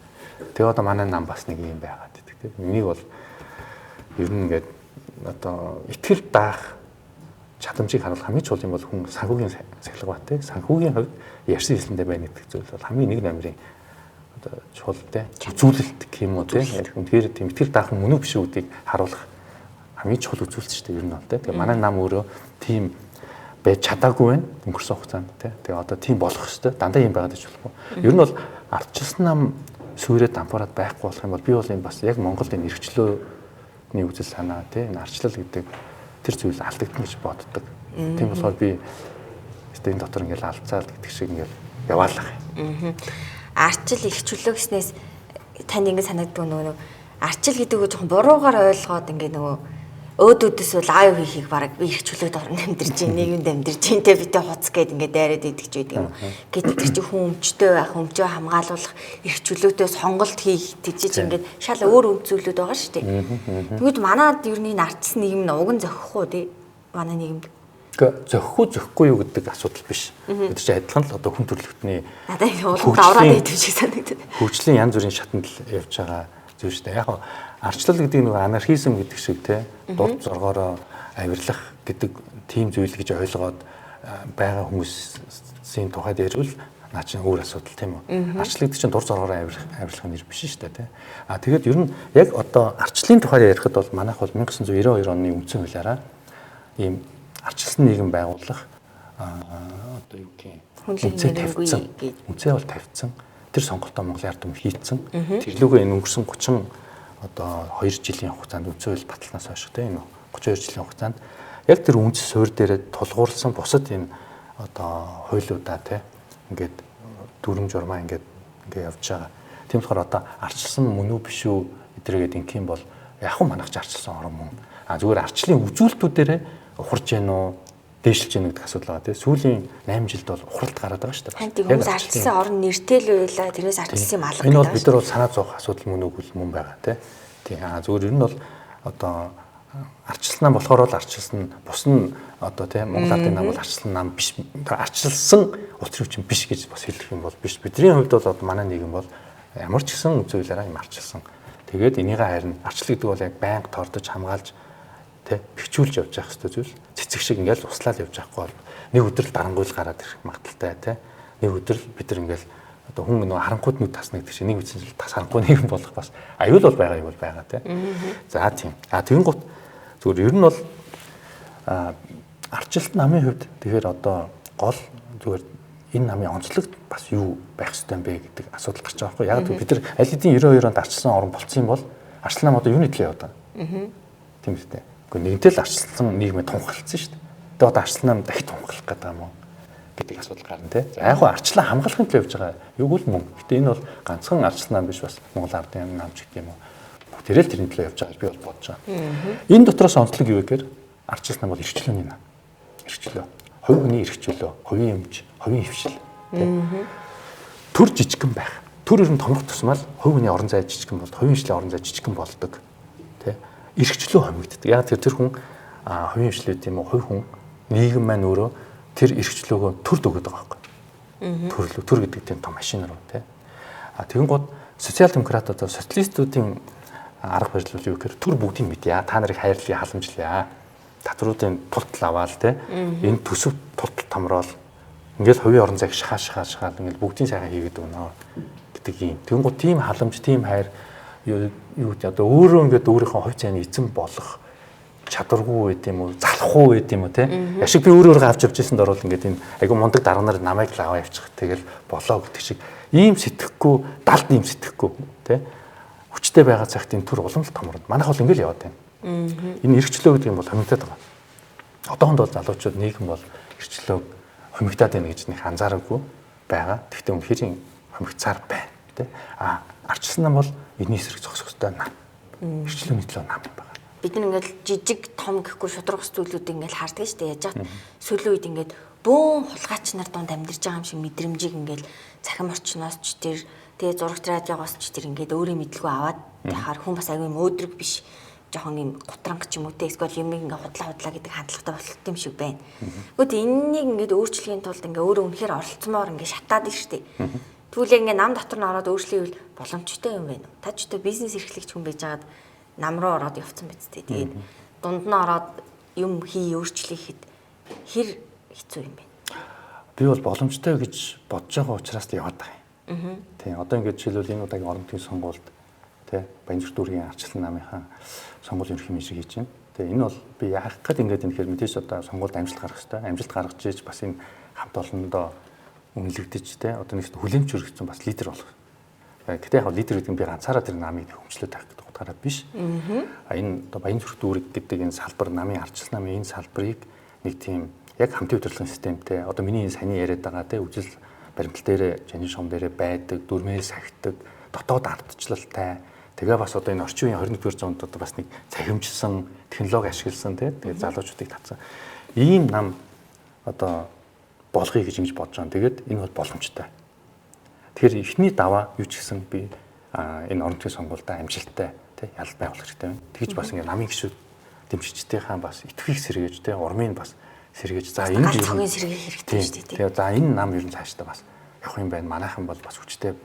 Тэгээд одоо манай нам бас нэг юм байгаад гэдэг. Тэгээд энийг бол ер нь ингээд одоо итгэл даах чадамжийг харуулах хамгийн чухал юм бол хүн санхүүгийн сахилга бат те санхүүгийн хувьд ярьсан хэлэндээ байна гэдэг зүйл бол хамгийн нэг номерын одоо чухал те үзүүлэлт гэх юм уу те үнэхээр тийм итгэл даах мөн үү биш үүдийг харуулах хамгийн чухал үзүүлэлт шүү дээ ер нь бол те тэгээ манай нам өөрөө тийм байж чадаагүй байна өнгөрсөн хугацаанд те тэгээ одоо тийм болох хэвээр дандаа юм байгаад иж болохгүй ер нь бол ардчилсан нам сүүрээ дампуураад байхгүй болох юм бол би бол энэ бас яг Монголд энэ эрхчлөөний үзэл санаа те энэ арчлал гэдэг тэр зүйл алдагдана гэж боддог. Тийм болохоор би энэ дотор ингээл алдцаал гэдэг шиг ингээл яваалах юм. Арчил их чөлөө гэснээс танд ингэ санагддаг нөгөө арчил гэдэг нь жоохон буруугаар ойлгоод ингээ нөгөө өөдөөдөөс лайв хийхийг бараг би их чөлөөд орно амьдэрж чинь нийгэмд амьдэрж чинь тэ битээ хуц гээд ингээ дайраад идэж байдаг юм. Гэтэл тэр чинь хүн өмчтэй байх, өмчөө хамгаалуулах, их чөлөөтэй сонголт хийх тийж ингээд шал өөр үзүүлэлт байгаа шүү дээ. Тэгвэл манад ер нь арчсан нийгэм нь уг нь зохихгүй тий. Манай нийгэмд. Зохихгүй зохихгүй юу гэдэг асуудал биш. Бид чинь адилхан л одоо хүн төрөлхтний надад энэ ууланд авраад идэх шиг санагдав. Хөгжлийн янз бүрийн шатанд л явж байгаа зүйл шүү дээ. Яг арчлал гэдэг нэг анархизм гэдэг шиг те дурд зоргоороо авирлах гэдэг тийм зүйл гэж ойлгоод байгаа хүмүүсийн тухайд ярил наа чинь өөр асуудал тийм үү. Арчлал гэдэг чинь дурд зоргоороо авирлах нэр биш шүү дээ те. Тэгээд ер нь яг одоо арчлалын тухайд ярихад бол манайх бол 1992 оны үндсэн хуулиараа ийм арчилсан нийгэм байгуулах одоо юу гэх юм үнцээ бол тавьсан. Тэр сонголтоо Монголын ард түмэн хийцэн. Тэрлүүгээ энэ өнгөрсөн 30 одоо 2 жилийн хугацаанд үндсэн хууль баталнаас хойш тийм энэ 32 жилийн хугацаанд яг тэр үндсэн суурь дээрээ тулгуурласан бусад энэ одоо хуулиудаа тийм ингээд дүрм журмаа ингээд явж байгаа. Тийм болохоор одоо арчилсан мөн үү биш үү эдрэгээд ингийн бол яг хөө манайх ч арчилсан орон мөн. Зүгээр арчлалын үзүүлэлтүүдээрээ ухарж гэнэ үү дээшилж гэнэ гэдэг асуудал байгаа тийм. Сүүлийн 8 жилд бол ухралт гараад байгаа шүү дээ. Яг арчилсан орон нэртэй л байлаа. Тэрнээс арчилсан юм алга. Энэ бол бид нар бол санаа зовх асуудал мөн үгүй мөн байгаа тийм. Тийм зүгээр ер нь бол одоо арчилсан нам болохоор бол арчилсан бус нь одоо тийм Монгол ардын нам бол арчилсан нам биш. Арчилсан улсын хүчин биш гэж бас хэлэх юм бол биш. Бидний хувьд бол одоо манай нийгэм бол ямар ч гэсэн үзүүлэлээрээ юм арчилсан. Тэгээд энийгээ харин арчлал гэдэг бол яг байнга тордож хамгаалж тэ бэхжүүлж явж явах хэрэгтэй зүйл. Цэцэг шиг ингээл услаад явж байхгүй бол нэг өдөр л дарангуйл гараад ирэх магадaltaй тэ. Нэг өдөр л бид нар ингээл одоо хүн нөгөө харанхууд нүд тасна гэдэг чинь нэг үсэн жил тас харанхуй нэгэн болох бас аюул бол байгаа тэ. За тийм. Тэгэн гут зүгээр ер нь бол арчилт намын хувьд тэгэхээр одоо гол зүгээр энэ намын онцлог бас юу байх ёстой юм бэ гэдэг асуудал гарч байгаа байхгүй. Яг бид нар аль хэдийн 92 онд арчилсан орн болцсон юм бол арчлал нам одоо юуны төлөө яваад байгаа. Тийм үстэй. Нэгэнтэй л арчилсан нийгмээ тунхагласан шүү дээ. Тэгээ одоо арчлал нам дахид тунхаглах гэдэг юм уу гэдэг асуудал гарна тий. За яг хуу арчлаа хамгаалахын төлөө явж байгаа. Юу л мөн. Гэтэ энэ бол ганцхан арчлал нам биш бас Монгол ардын нам ч гэдэг юм уу. Бүгдээрээ л тэрний төлөө явж байгаа гэж би бол бодож байгаа. Энэ дотроос онцлог юу гэхээр арчлал нам бол эрхчлөөний нам. Эрхчлөө. Хувь хүний эрхчлөө, хувийн эмч, хувийн хвшил тий. Төр жижигхэн байх. Төр ер нь томрох тусмал хувь хүний орон зай жижигхэн болдог. Хувийн хвшлийн орон зай жижигхэн болдог. Тий. Эрхчлөө хомигддаг. Яг тэр хүн хувийн хвшлээ тийм үү, хувь хүн нийгэм маань өөрөө тэр эрхчлөөгөө төрд өгöd байгаа байхгүй. Төр гэдэг тийм том машин руу тий. Тэгэн гол социал демократууд социалистуудын арга барил бол юу гэхээр төр бүгдийг мэдъя. Та нарыг хайрлая, халамжлая. Татруудын тултал аваал тий. Энэ төсөв тултал томрол ингээл хувийн орон зайг шахаал ингээл бүгдийн сайхан хийгээд өгнө гэдэг юм. Тэгэн гол тийм халамж, тийм хайр юу гэдэг одоо өөрөө ингээд өөрийнхөө хувь цааны эзэн болох чадваргүй байд юм уу, залахгүй байд юм уу те. Ашиг би өөрөө авч явж байсанд ороод ингээд энэ айгу мундаг дарга нар намайг л аваа явчих. Тэгэл болоо гэдэг шиг ийм сэтгэхгүй, далд ийм сэтгэхгүй те. Хүчтэй байгаа цагт энэ төр улам л томрно. Манайх бол ингээд яваад байна. Энэ эрхчлөө гэдэг юм бол хомигдаад байгаа. Одоохонд бол залуучууд нийгэм бол эрхчлөөг хомигдаад байна гэж нэг анзаараагүй байгаа. Гэхдээ үнэхээр хомигцаар байна те. Арчилсан нам бол эдний эсрэг зогсох ёстой нам. Эрхчлөөний төлөө нам байна. Бид нэг ингээл жижиг том гэхгүй шудрагс зүйлүүд ингээл харддаг шүү дээ. Яаж яат сүүлийн үед ингээд бөөн хулгайч нар донд амьдарч байгаа юм шиг мэдрэмжийг ингээл цахим орчноос ч тэр тэгээ зурагт радиогоос ч тэр ингээд өөрийн мэдлгүй аваад яхаар хүн бас аягүй өөдрөг биш жоохон юм гутранг ч юм уу те эсвэл юм ингээ худлаа гэдэг хандлагатай болт юм шиг байна. Гэхдээ энэнийг ингээд өөрчлөхийн тулд ингээ өөрөө үнэхээр оролцмоор ингээ шатаад ир штэ. Тэгвэл ингээ нам дотор нь ороод өөрчлөе боломжтой юм байна. Та ч одоо бизнес эрхлэгч хүн байж байгаад нам руу ороод явцсан биз дээ. Тэгээд дунд нь ороод юм өөрчлөе гэхэд хэр хэцүү юм бэ? Би бол боломжтой гэж бодож байгаа учраас л яваад байгаа юм. Тийм одоо ингээд жишээлбэл энэ удаагийн орон нутгийн сонгуульд тий Баянзүрт дүүргийн арчлан намынхаа сонгуулийн ерхий мэшиг хийж байна. Тэгээ энэ бол би яах гээд ингээд энэ хэр мэдээж одоо сонгуульд амжилт гаргах хэрэгтэй. Амжилт гаргаж иж бас энэ хамт олондоо үнэлэгдэж тий одоо нэг хүлэмж өргөцсөн бас лидер болох. Гэтэ яг лидер гэдэг нь би ганцаараа тэр намыг хөгжлөө тавих гэдэг утгаараа биш. Энэ одоо Баянзүрт дүүрэг гэдэг энэ салбар намын арчлан намын энэ салбарыг нэг тийм яг хамтын удирдлагын системтэй одоо миний энэ саний яриад байгаа тий үжил баримтал дээр жанин шом дээр байдаг дүрмээ сахидаг дотоод ардчлалтай тэгээ бас одоо энэ орчин үеийн 21-р зуунд одоо бас нэг цахимжсан технологи ашигласан тий тэгээ залуучуудыг татсан ийм нам одоо болгоё гэж ингэж бодож байгаа. Тэгээд энэ бол боломжтой. Тэгэхээр эхний даваа юу ч гэсэн би энэ орон нутгийн сонгуультай амжилттай тий ялал байгуулах хэрэгтэй байна. Тэгж бас ингээ намын гишүүд дэмжигчдийнхаа бас итгэхийг сэргээж тий урмыг бас сэргээж за энэ цагийн сэргээх хэрэгтэй шүү дээ. Тэгээ за энэ нам ер нь цаашдаа бас явах юм байна. Манайхан бол бас хүчтэй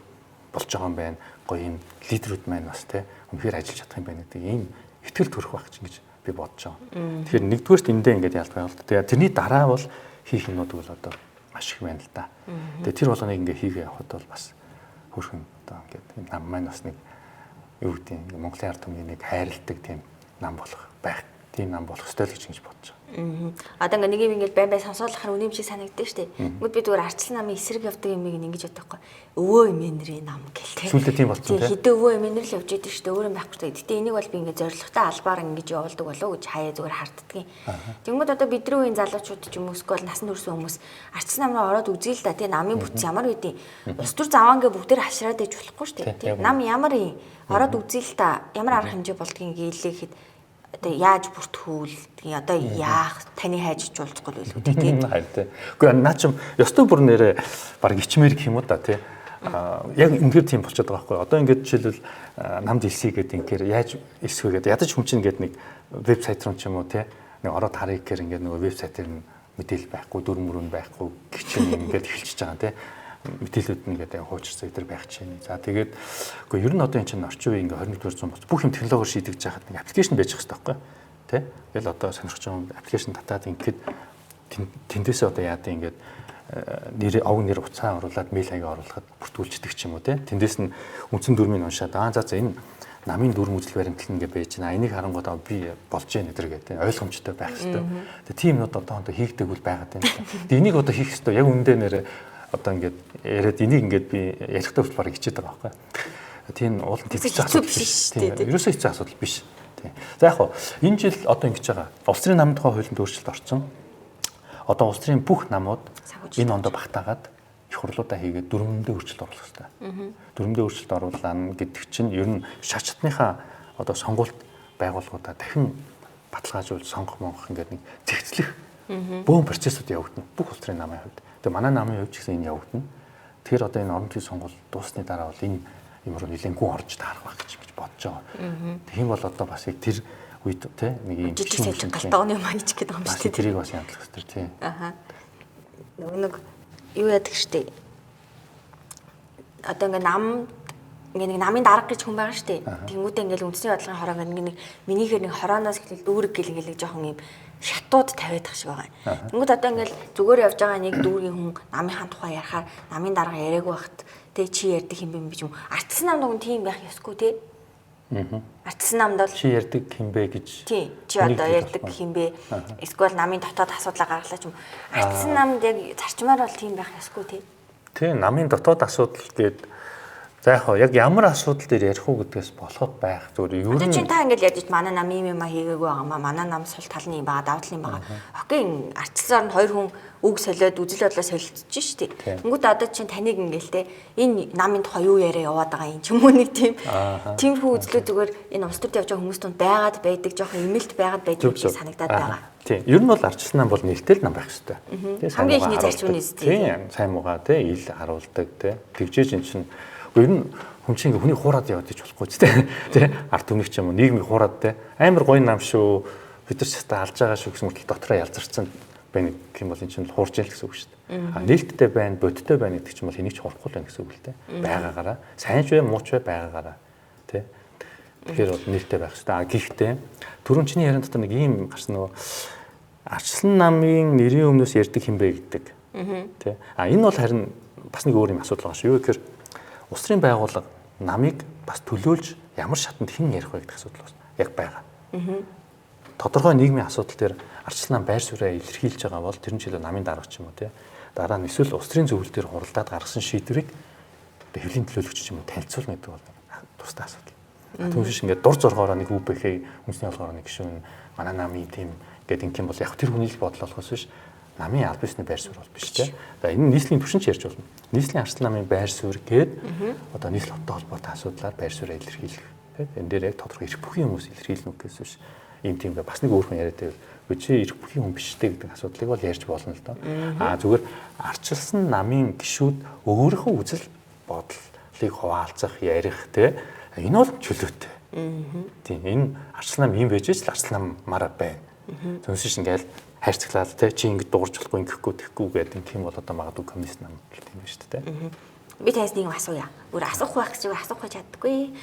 болж байгаа юм байна. Гоё юм лидерүүд маань бас тий үнэхээр ажиллаж чадах юм байна гэдэг ийм итгэл төрөх байх гэж би бодож байгаа. Тэгэхээр нэгдүгээрт эндээ ингээд ялт байгуулт. Тэгээ тэрний дараа бол хийх юмнууд бол одоо маш их байна л да. Тэгээ тэр болгоныг ингээд хийгээ явахад бол бас хөрхөн одоо ингээд энэ нам маань бас нэг юу гэдэг юм Монголын ард түмний нэг хайрладаг тийм нам болох байх. Тийм нам болох ёстой л гэж бодож байгаа. Одоо ингээ нэг юм ингээд байн сонсоолохоор үнэм шиг санагддаг шүү дээ. Тэгвэл би зүгээр арчлан намын эсрэг явдаг юм ингэж бодохгүй. Өвөө эмээнэрийн нам гэлтэй. Сүүлдээ тийм болсон тийм. Хэдэн өвөө эмээнэр л явж идэв шүү дээ. Өөрөө байхгүй шүү дээ. Гэтэ энийг бол би ингээ зоригтой албаар ингэж явуулдаг болов уу гэж хаяа зүгээр харддгийн. Тэгмэд одоо бидний үеийн залуучууд ч юм уу эсвэл насанд хүрсэн хүмүүс арчлан нам руу ороод үзье л да. Тэгээ намын бүтц ямар үдийн. Улс төр заваангээ бүгдээр хашраад иж болохгүй шүү дээ. Нам ямар юм ороод үзье л да. Ямар арга хэмжээ болдгийг гэлээхэд одоо яаж бүртгүүл одоо яах таны хайж жуулцгүй л үү тийм хайртай. Үгүй наа чим ёстой бүр нэрээ баг ичмэр гэх юм уу да тий. Яг ингээд тийм болчиход байгаа байхгүй. Одоо ингээд жишээлбэл намд илсий гэдэг ингээд яаж илсвэ гэдэг ядаж хүн чинь ингээд нэг вебсайт руу ч юм уу тий нэг ороод харъя гэхээр ингээд нөгөө вебсайтер нь мэдээлэл байхгүй дүр мөрөн байхгүй гэх чинь ингээд эхэлчихэж байгаа тий. Мэдээлүүд нь ингээд хуучирсан дээр байх чинь. За тэгээд үгүй ер нь одоо энэ чинь орчин үеийн ингээ 21-р зуун бүх юм технологиор шийдэгдэж байхад нэг аппликейшн байж хэвээр байхгүй тий. Тэгэл одоо сонирхож байгаа аппликейшн татаад ингээд тэндээсээ одоо яадаа ингээд нэр овг нэр уцаа оруулаад мэйл хаяг оруулахад бүртгүүлждэг ч юм уу тий. Тэндээс нь үндсэн дүрмийг уншаад за энэ намын дүрм үзэл баримтлал ингээ байж байна. Энийг харангууд би болж яа нэтэр гэдэг ойлгомжтой байх хэрэгтэй. Тэгээ тийм нүд одоо хийгдэг үл байгаад байна. Тэгээ энийг одоо хийх хэрэгтэй. Яг үндэ нэрээ одоо ингээд яриад энийг ингээд би ярихтай бол бараг хичээд байгаа байхгүй. Тийм уулын төвчтэй асуудал биш тийм. Ерөөсөө хэцүү асуудал биш. Тийм. За яг хоо энэ жил одоо ингэж байгаа. Улс төрийн намын тухай хуулинд өөрчлөлт орсон. Одоо улс төрийн бүх намууд энэ ондоо багтаагаад их хурлуудаа хийгээд дүрмэндээ өөрчлөлт оруулах хэрэгтэй. Дүрмэндээ өөрчлөлт оруулаа гэдэг чинь ер нь шат шатныхаа одоо сонгуульт байгууллагуудаа дахин баталгаажуул сонгох монгох ингээд нэг зэгцлэх бөөн процессууд явагдана. Бүх улс төрийн намын хувьд. Тэгээ манай намын хувьд ч гэсэн энэ явагдана. Тэгэхээр одоо энэ орон нутгийн сонгуул дуусны дараа бол энэ юм руу нэлээд гүн орж таарах байх гэж бодож байгаа. Тэгэх юм бол одоо бас яг тэр үед те нэг юм жижиг сэлж галтгооны манич гэдэг юм шүү дээ. Тэрийг бас янзлах хэрэгтэй тийм. Нэг юу яадаг штэ. Одоо ингээ нэг намын дарга гэж хүн байгаа штэ. Тэнгүүдээ ингээл үндэсний бодлогын хороо ингээ нэг минийхээр нэг хорооноос эхлэл дүүрэг гэл жоохон юм шатууд тавиад тах шиг байгаа. Тэнгүүд одоо ингээл зүгээр явж байгаа нэг дүүргийн хүн намынхаа тухай ярихаар намын дарга яриаггүй байхад тэг чи ярьдаг юм биш юм. Артсан нам нэг тийм байх ёсгүй те. Ардчилсан намд бол чи ярьдаг хинбэ гэж. тий чи одоо ярьдаг хинбэ эсвэл намын дотоод асуудлаа гаргалаа ч юм. Ардчилсан намд яг зарчмаар бол тийм байх ёсгүй тий. Тий намын дотоод асуудал гээд за яг ямар асуудал дээр ярих уу гэдгээс болоход байх зүгээр ер Одоо нь чи та ингэж ярьж манай намын юм хийгээгүй байгаамаа манай нам сул талны байгаа даваа талын байгаа. Окей ардчилсан орнд 2 хүн үг солиод үзэл бодлоо солилцож штий. Тэнгүүд одоо чи таныг ингээл те энэ намын тухай юу яриа яваад байгаа юм ч юм уу нэг тийм хүү үзлүүд зүгээр энэ улс төрд явж байгаа хүмүүс тунд байгаад байдаг жоохон имэлт байгаад байдаг гэж санагдаад байгаа. Тийм ер нь бол ардчилсан нам бол нэртэл нам байх хэрэгтэй. Тийм хамгийн ихний зарчим нь үстэй. Тийм сайн муугаа те ил харуулдаг те тэгжээж эн чинь ер нь хүн чинь ингээ хүний хуураад яваад ич болохгүй ч те ард түмнийг ч юм уу нийгмийг хуураад те амар гоё нам шүү бид нар ч та алж байгаа шүү гэсэн мөртөл дотроо ялзарсан байна гэх юм бол эн чинь хуурж ял гэсэн үг шүү дээ. А нээлттэй байна, бодиттой байна гэдэг чинь бол энийг ч хурахгүй байна гэсэн үг л те. Байгаагаараа сайн ч бай, муу ч бай байгаагаараа те. Тэгэхээр бол нээлттэй байх хэрэгтэй. А гэхдээ түрүүн чиний яриан дотор нэг ийм гарсан нөгөө ардчилсан намын нэрийн өмнөөс ярьдаг хинбэ гэдэг. Тэ. А энэ бол харин бас нэг өөр юм асуудал байгаа шүү. Юу гэхээр улс төрийн байгууллага намыг бас төлөөлж ямар шатанд хэн ярих вэ гэдэг асуудал байна. Яг байгаа. Тодорхой нийгмийн асуудал дээр ардчилсан нам байр сууриа илэрхийлж байгаа бол тэр нь ч илүү намын дарга ч юм уу те. Дараа нь эсвэл улс төрийн зөвлөл дээр хуралдаад гаргасан шийдвэрийг хэвлийн төлөөлөгч ч юм уу танилцуулна гэдэг бол тусдаа асуудал. Түүнээс ингээд дур зоргоороо нэг ÜБХ үндэсний болгоороо нэг гишүүн манай намын тийм гэдэг юм бол яг тэр хүний л бодол болохоос биш намын аль бисний байр суурь бол биш те. За энэ нийслэлийн түвшинч ярьж болно. Нийслэлийн ардчилсан намын байр суурь гээд одоо нийслэл холбоотой асуудлаар байр сууриа илэрхийлэх те. Энэ дээр яг тодорхой эрх бүхий хүмүүс илэрхийлнэ гэсэн биш. Ийм тийм бас нэг өөр хүн яриад байвал чи эрх бүхий хүн биш те гэдэг асуудлыг бол ярьж болно л доо. Зүгээр ардчилсан намын гишүүд өөрийнхөө үзэл бодлыг хуваалцах ярих те. Энэ бол чөлөөтэй. Тийм энэ ардчилсан нам юм байж ч л ардчилсан намаараа байна. Зөвсөж ингээл хайрцаглаад те чи ингэ дуурж болохгүй ингэхгүй тэхгүй гэдэг тийм бол одоо магадгүй коммунист нам гэх юм шүү дээ. Би таньс нэг юм асууя. Өөр асуух байх гэж асуух гэж чаддаггүй.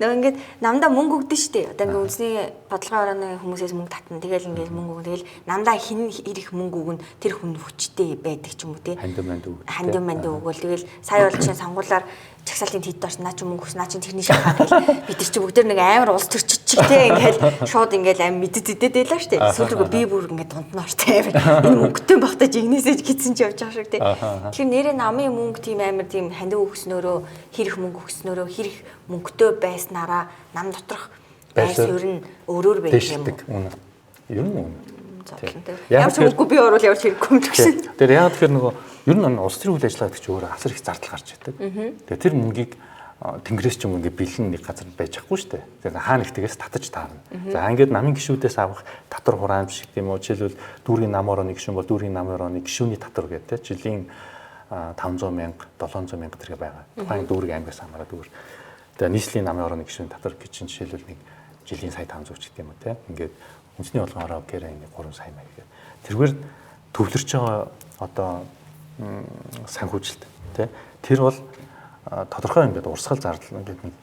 Нөгөө ингээд намдаа мөнгө өгдөн штэ. Одоо ингээд үндэсний бодлогын орооны хүмүүсээс мөнгө татна. Тэгэл ингээд мөнгө өгнө. Тэгэл намдаа хин ирэх мөнгө өгнө. Тэр хүн хүчтэй байдаг ч юм уу те. Хандин манд өгвөл тэгэл сая бол чинь сонгуулаар чагсаалтын тэд дорс наа чи мөнгө өс наа чи тэрний шахаа гэл бид нар чи бүгд нэг амар улс төрчиж те ингээл шууд ингээл ам мэддэд байлаа штэ. Сүүлрүүгээ би бүр ингээд дунднаар те амар энэ мөнгөтэй багтаж игнээсэж гидсэн ч явж байгаа шиг те. Тэгэхээр нэрээ намын мөнгө тийм амар тийм хандив өгснөөрөө хэрэг мөнгө өгснөөрөө хэрэг мөнгөтэй байснараа нам доторх байр суурь нь өөрөөр байх юм уу? Ер нь үнэ. Ямар ч үгүй би оруул явж хэрэггүй юм гэсэн. Тэр яг тэгэхээр нөгөө ер нь улс төрийн үйл ажиллагаа гэдэг чинь өөрөө асар их зардал гарч идэг. Тэгээ тэр мөнгийг тэнгэрээс ч юм ингээд бэлэн нэг газар байж ахгүй шүү дээ. Тэгээ хаа нэгтгээс татаж таарна. За ингээд намын гишүүдээс авах татвар хураамж шиг тийм үү жишээлбэл дүүргийн нам орооны гишүүн бол дүүргийн нам орооны гишүүний татвар гэдэг жилийн 500 мянга 700 мянга төгрөг байгаа. Тухайн дүүргийн аймгаас хамаарат дүүр. Тэгээ нийслэлийн намын орооны гишүүний татвар гэж чинь жишээлбэл нэг жилийн сая 500 ч гэдэг юм уу те. Ингээд үндэсний болгон ороо гэрээ ингээд 3 сая маяг гэдэг. Тэргээр төвлөрч байгаа одоо санхүүжилт тий тэр бол тодорхой ингээд урсгал зардал ингээд нэг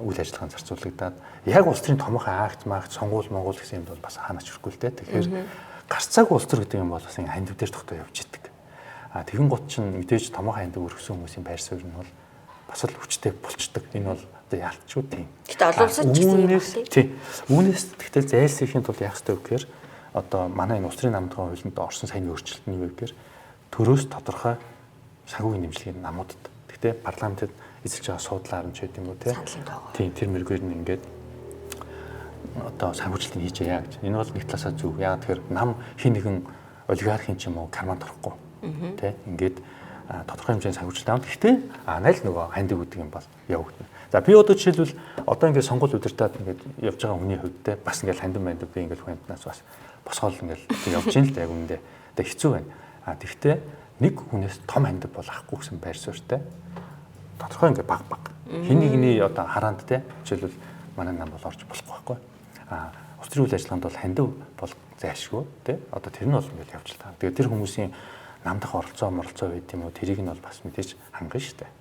үйл ажиллагаанд зарцуулагдаад яг улс төрийн томоохон акт магт сонгуул монгол гэсэн юмд бол бас хаанач хэрэггүй л тий тэгэхээр гарцааг улс төр гэдэг юм бол бас ингээд хандив дээр тогтоо явж идэг. Тэгэн гут чинь мэдээж томоохон хандив өргөсөн хүмүүсийн байр суурь нь бол бас л хүчтэй болчдөг. Энэ бол одоо яалтчгүй тийм. Гэтэ олон улсад ч гэсэн юм байна тий. Үүнээс тэгтэл зайлсхийхийн тулд яах ёстой вэ гэхээр одоо манай энэ улс төрийн намтгын хуулинд орсон сайн өөрчлөлт нь юу вэ гэхээр төрөөс тодорхой санхүүгийн нэмжлэгийн намуудад. Гэхдээ парламентэд эзэлж байгаа суудлаар нь ч гэдэг юм уу тийм тэр мэргээр нь ингээд одоо санхүүжилтийг хийж яа гэж. Энэ бол нэг талаасаа зөв. Яагаад тэгэхээр нам хин нэгэн олигархийн ч юм уу карманд орохгүй. Тэ ингээд тодорхой хэмжээний санхүүжилт авах. Гэхдээ найл нөгөө хандив гэдэг юм бол явагдана. За би одоо жишээлбэл одоо ингээд сонгуул удирдаад ингээд явж байгаа хүний хувьд те бас ингээд хандив мандив би ингээд хүнтнаас бас босгоол ингээд явж ийн л да яг үндэ. Тэгээ хэцүү байна. Тэгвэл нэг хүнээс том хандив бол авахгүй гэсэн байр суурьтай тодорхой ингээд баг хин нэгний одоо хараанд те жишээлбэл манай нам бол орж болохгүй байхгүй. Улс төрийн үйл ажиллагаанд бол хандив бол зайлшгүй те одоо тэр нь бол ингээд явж л таа. Тэгээ тэр хүмүүсийн намдах оролцоо байд юм уу тэрийг нь бол бас мэдээж хангана шүү дээ.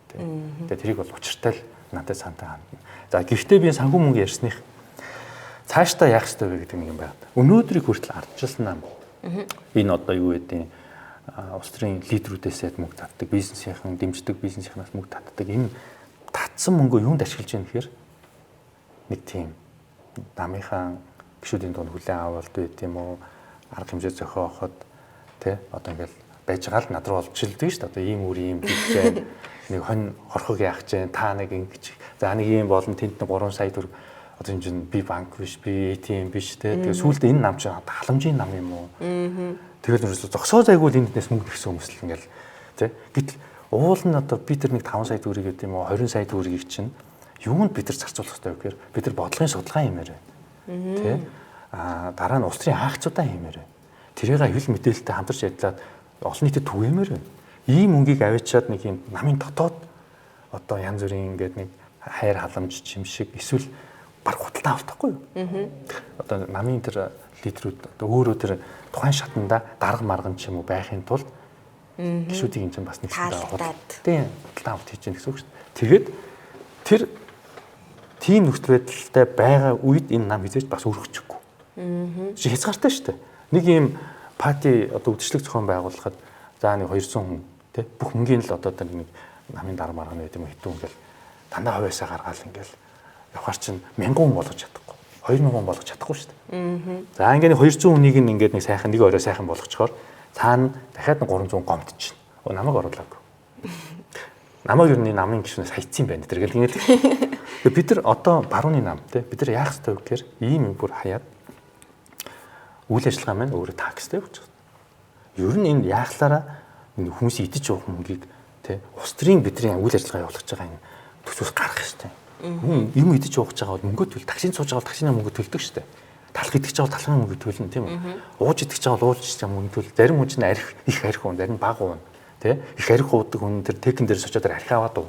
Тэгээ тэрийг бол учиртай л надад сантаа хандна. За гэхдээ би санхүү мөнгө ярьсных цаашдаа яах ёстой вэ гэдэг нэг юм байна. Өнөөдрийг хүртэл ардчилсан нам. Энэ одоо юу гэдэг улс төрийн лидерүүдээс мөнгө татдаг, бизнесийнхэн дэмждэг бизнесийнхнаас мөнгө татдаг. Энэ татсан мөнгөө юунд ашиглаж яах гэхээр нэг тийм намынхаа гişүүдийн дунд хүлээн авалт байт юм уу? Арга хэмжээ зохиоход тий одоо ингээл байж байгаа л над руу олж шилдэг шүү дээ. Одоо ийм үр ийм гэж нэг хонь хорхог яах гэж та нэг ингэж за нэг ийм болон тэнд нэг 3 сая төгрөг одоо энэ чинь би банк биш би ATM биш тий. Тэгээ сүүлдээ энэ нам чинь халамжийн нам юм уу? Тэгэл нэрсээ зогсоо зайгүй л энднээс мөнгө өгсөн хүмүүс л ингээл тий. Гэтэл уул нь одоо би тэр нэг 5 сая төгрөг гэдэг юм уу 20 сая төгрөгийг чинь юунд бид нар зарцуулах хэрэгтэй вэ гэхээр бид нар бодлогын судалгаа хиймээр байна. Тэ? Дараа нь улс төрийн хаагчудаа хиймээр байна. Тэрийг хэл мэдээлэлтэй хамтарч ажиллаад олон нийтэд түгээмээр байна. Ийм мөнгийг авчиад нэг юм намын дотоод одоо янз бүрийн ингээд нэг хайр халамж чимшиг эсвэл баг худалдаа автахгүй юу? Одоо намын тэр лидерүүд одоо өөрөө тэр тухайн шатанда дарга марган ч юм уу байхын тулд гişүүдийн чинь бас нэгсэндээ худалдаа авт хийж гэнэ гэсэн үг шүү дээ. Тэгээд тэр тийм нөхцөл байдалтай байгаа үед энэ нам хизээж бас өргөчихгүй. Чи хязгаартай шүү дээ. Нэг юм пати одоо үдшилэг зохион байгуулахад за нэг 200 хүн тий бүх мөнгөний л одоо нэг намын дарга марганы гэдэг юм хитүү ингээл дандаа хувьяасаа гаргаал ингээл явахар чинь 1000 хүн болгож чадахгүй. 2000 хүн болгож чадахгүй шүү дээ. За ингээд 200 хүнийг ингээд нэг сайхан нэг орой сайхан болгочхоор цаана дахиад 300 гомдчихно. Намайг оруулаагүй. Намайг юу нэг намын гишүүнээс хайцсан байна тэр гэл ингээд. Бид нар одоо барууны нам те бид нар яах ёстой вэ гэхээр ийм юм бүр хаяад үйл ажиллагаа маань өөрөө такстай явж байгаа. Ер нь энэ яахлаараа хүмүүс идэж явах мөнгийг те улс төрийн бидний үйл ажиллагаа явуулах гэж байгаа энэ төсвөөс гарах ёстой. Хүн юм идэж явах гэж байгаа бол мөнгө төлөх, таксинд сууж байгаа бол таксины мөнгө төлдөг шүү дээ. Талх идэх гэж байгаа бол талхын мөнгө төлнө тийм үү? Ууж идэх гэж байгаа бол ууж идэх мөнгө төлнө. Зарим хүн чинь арх их арх хүн, зарим бага хүн те их арх уудаг хүн тэр текэн дээр сочоод арх аваад уу.